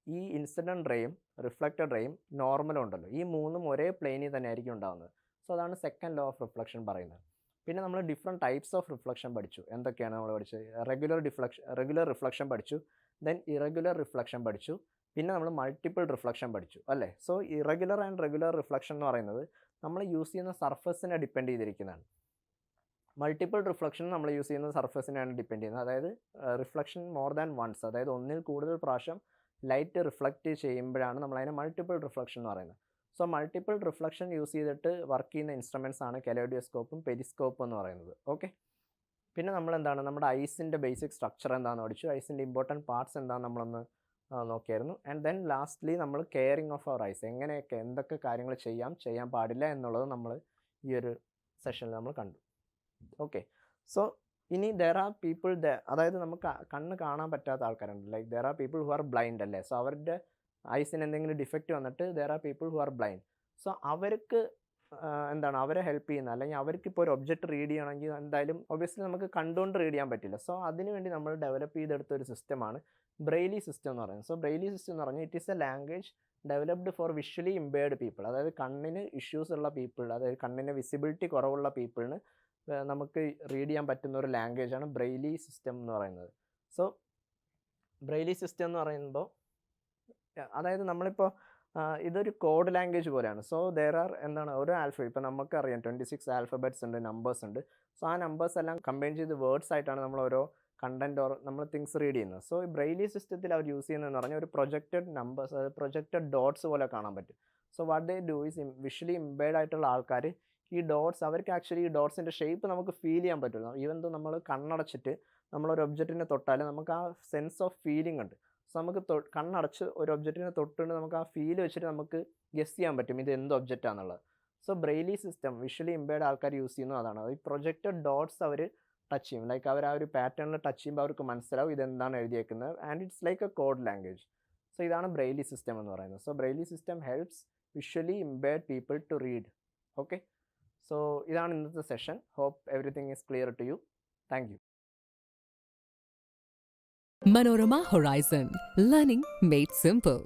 ഈ ഇൻസിഡൻറ്റ് റേയും റിഫ്ലക്റ്റഡ് റേയും നോർമലും ഉണ്ടല്ലോ, ഈ മൂന്നും ഒരേ പ്ലെയിനിൽ തന്നെ ആയിരിക്കും ഉണ്ടാകുന്നത്. സോ അതാണ് സെക്കൻഡ് ലോ ഓഫ് റിഫ്ലക്ഷൻ പറയുന്നത്. പിന്നെ നമ്മൾ ഡിഫറെൻറ്റ് ടൈപ്സ് ഓഫ് റിഫ്ലക്ഷൻ പഠിച്ചു. എന്തൊക്കെയാണ് നമ്മൾ പഠിച്ചത്? റെഗുലർ റിഫ്ലക്ഷൻ പഠിച്ചു, ദെൻ ഇറഗുലർ റിഫ്ലക്ഷൻ പഠിച്ചു, പിന്നെ നമ്മൾ മൾട്ടിപ്പിൾ റിഫ്ലക്ഷൻ പഠിച്ചു അല്ലേ. So irregular and regular reflection എന്ന് പറയുന്നത് നമ്മൾ യൂസ് ചെയ്യുന്ന സർഫസിനെ ഡിപ്പെൻഡ് ചെയ്തിരിക്കുന്നതാണ്. മൾട്ടിപ്പിൾ റിഫ്ലക്ഷൻ നമ്മൾ യൂസ് ചെയ്യുന്ന സർഫസിനെയാണ് ഡിപ്പെൻഡ് ചെയ്യുന്നത്. അതായത് റിഫ്ലക്ഷൻ മോർ ദാൻ വൺസ്, അതായത് ഒന്നിൽ കൂടുതൽ പ്രാവശ്യം ലൈറ്റ് റിഫ്ലക്റ്റ് ചെയ്യുമ്പോഴാണ് നമ്മളതിനെ മൾട്ടിപ്പിൾ റിഫ്ലക്ഷൻ എന്ന് പറയുന്നത്. സോ മൾട്ടിപ്പിൾ റിഫ്ലക്ഷൻ യൂസ് ചെയ്തിട്ട് വർക്ക് ചെയ്യുന്ന ഇൻസ്ട്രുമെൻറ്റ്സ് ആണ് കെലോഡിയോസ്കോപ്പും പെരിസ്കോപ്പും എന്ന് പറയുന്നത്. ഓക്കെ, പിന്നെ നമ്മളെന്താണ് നമ്മുടെ ഐസിൻ്റെ ബേസിക് സ്ട്രക്ചർ എന്താണെന്ന് പഠിച്ചു, ഐസിൻ്റെ ഇമ്പോർട്ടൻറ്റ് പാർട്സ് എന്താണെന്ന് നമ്മളൊന്ന് നോക്കിയായിരുന്നു. ആൻഡ് ദെൻ ലാസ്റ്റ്ലി നമ്മൾ കെയറിങ് ഓഫ് അവർ ഐസ്, എങ്ങനെയൊക്കെ എന്തൊക്കെ കാര്യങ്ങൾ ചെയ്യാൻ പാടില്ല എന്നുള്ളത് നമ്മൾ ഈ ഒരു സെഷനിൽ നമ്മൾ കണ്ടു. ഓക്കെ, സോ ഇനി ദർ ആർ പീപ്പിൾ അതായത് നമുക്ക് കണ്ണ് കാണാൻ പറ്റാത്ത ആൾക്കാരുണ്ട്, like there are people who are blind അല്ലേ. സോ അവരുടെ ഐസിന് എന്തെങ്കിലും ഡിഫക്റ്റ് വന്നിട്ട് there are people who are blind. So അവർക്ക് എന്താണ് അവരെ ഹെൽപ്പ് ചെയ്യുന്നത്, അല്ലെങ്കിൽ അവർക്കിപ്പോൾ ഒരു ഒബ്ജക്റ്റ് റീഡ് ചെയ്യണമെങ്കിൽ എന്തായാലും ഒബ്വിയസ്ലി നമുക്ക് കണ്ടുകൊണ്ട് റീഡ് ചെയ്യാൻ പറ്റില്ല. സോ അതിനുവേണ്ടി നമ്മൾ ഡെവലപ്പ് ചെയ്തെടുത്ത ഒരു സിസ്റ്റമാണ് ബ്രെയിലി സിസ്റ്റം എന്ന് പറയുന്നത്. സോ ബ്രെയിലി സിസ്റ്റം എന്ന് പറഞ്ഞാൽ it is A language developed four visually impaired people, അതായത് കണ്ണിന് ഇഷ്യൂസ് ഉള്ള പീപ്പിൾ, അതായത് കണ്ണിന് വിസിബിലിറ്റി കുറവുള്ള പീപ്പിളിന് നമുക്ക് റീഡ് ചെയ്യാൻ പറ്റുന്ന ഒരു ലാംഗ്വേജാണ് ബ്രെയിലി സിസ്റ്റം എന്ന് പറയുന്നത്. സോ ബ്രെയിലി സിസ്റ്റം എന്ന് പറയുമ്പോൾ അതായത് നമ്മളിപ്പോൾ ഇതൊരു കോഡ് ലാംഗ്വേജ് പോലെയാണ്. സോ ദർ ആർ ഒരു ഇപ്പോൾ നമുക്കറിയാം 26 ആൽഫബറ്റ്സ് ഉണ്ട്, നമ്പേഴ്സ് ഉണ്ട്. സോ ആ നമ്പേഴ്സ് എല്ലാം കമ്പൈൻ ചെയ്ത് വേർഡ്സ് ആയിട്ടാണ് നമ്മൾ ഓരോ കണ്ടൻറ്റ് ഓർ നമ്മൾ തിങ്സ് റീഡ് ചെയ്യുന്നത്. സോ ഈ ബ്രെയിലി സിസ്റ്റത്തിൽ അവർ യൂസ് ചെയ്യുന്നതെന്ന് പറഞ്ഞാൽ ഒരു പ്രൊജക്റ്റഡ് നമ്പേഴ്സ്, അതായത് പ്രൊജക്റ്റഡ് ഡോട്ട്സ് പോലെ കാണാൻ പറ്റും. So what they do is visually impaired ആയിട്ടുള്ള ആൾക്കാർ ഈ ഡോട്ട്സ്, അവർക്ക് ആക്ച്വലി ഈ ഡോട്ട്സിൻ്റെ ഷേപ്പ് നമുക്ക് ഫീൽ ചെയ്യാൻ പറ്റില്ല. ഈവൻ ദോ നമ്മൾ കണ്ണടച്ചിട്ട് നമ്മളൊരു ഒബ്ജക്റ്റിനെ തൊട്ടാൽ നമുക്ക് ആ സെൻസ് ഓഫ് ഫീലിംഗ് ഉണ്ട്. സോ നമുക്ക് കണ്ണടച്ച് ഒരു ഒബ്ജക്റ്റിനെ തൊട്ടുകൊണ്ട് നമുക്ക് ആ ഫീൽ വെച്ചിട്ട് നമുക്ക് ഗെസ് ചെയ്യാൻ പറ്റും ഇത് എന്ത് ഒബ്ജക്റ്റാണെന്നുള്ളത്. So Braille system visually impaired ആൾക്കാർ യൂസ് ചെയ്യുന്നത് അതാണ്. ഈ പ്രൊജക്റ്റഡ് ഡോട്ട്സ് അവർ ടച്ച് ചെയ്യും, ലൈക്ക് അവർ ആ ഒരു പാറ്റേണിൽ ടച്ച് ചെയ്യുമ്പോൾ അവർക്ക് മനസ്സിലാവും ഇതെന്താണ് എഴുതിയേക്കുന്നത്. And it's like a code language. So ഇതാണ് ബ്രെയിലി സിസ്റ്റം എന്ന് പറയുന്നത്. So Braille system helps visually impaired people to read. Okay, so ഇതാണ് ഇന്നത്തെ session. Hope everything is clear to you. Thank you. Manorama Horizon. Learning made simple.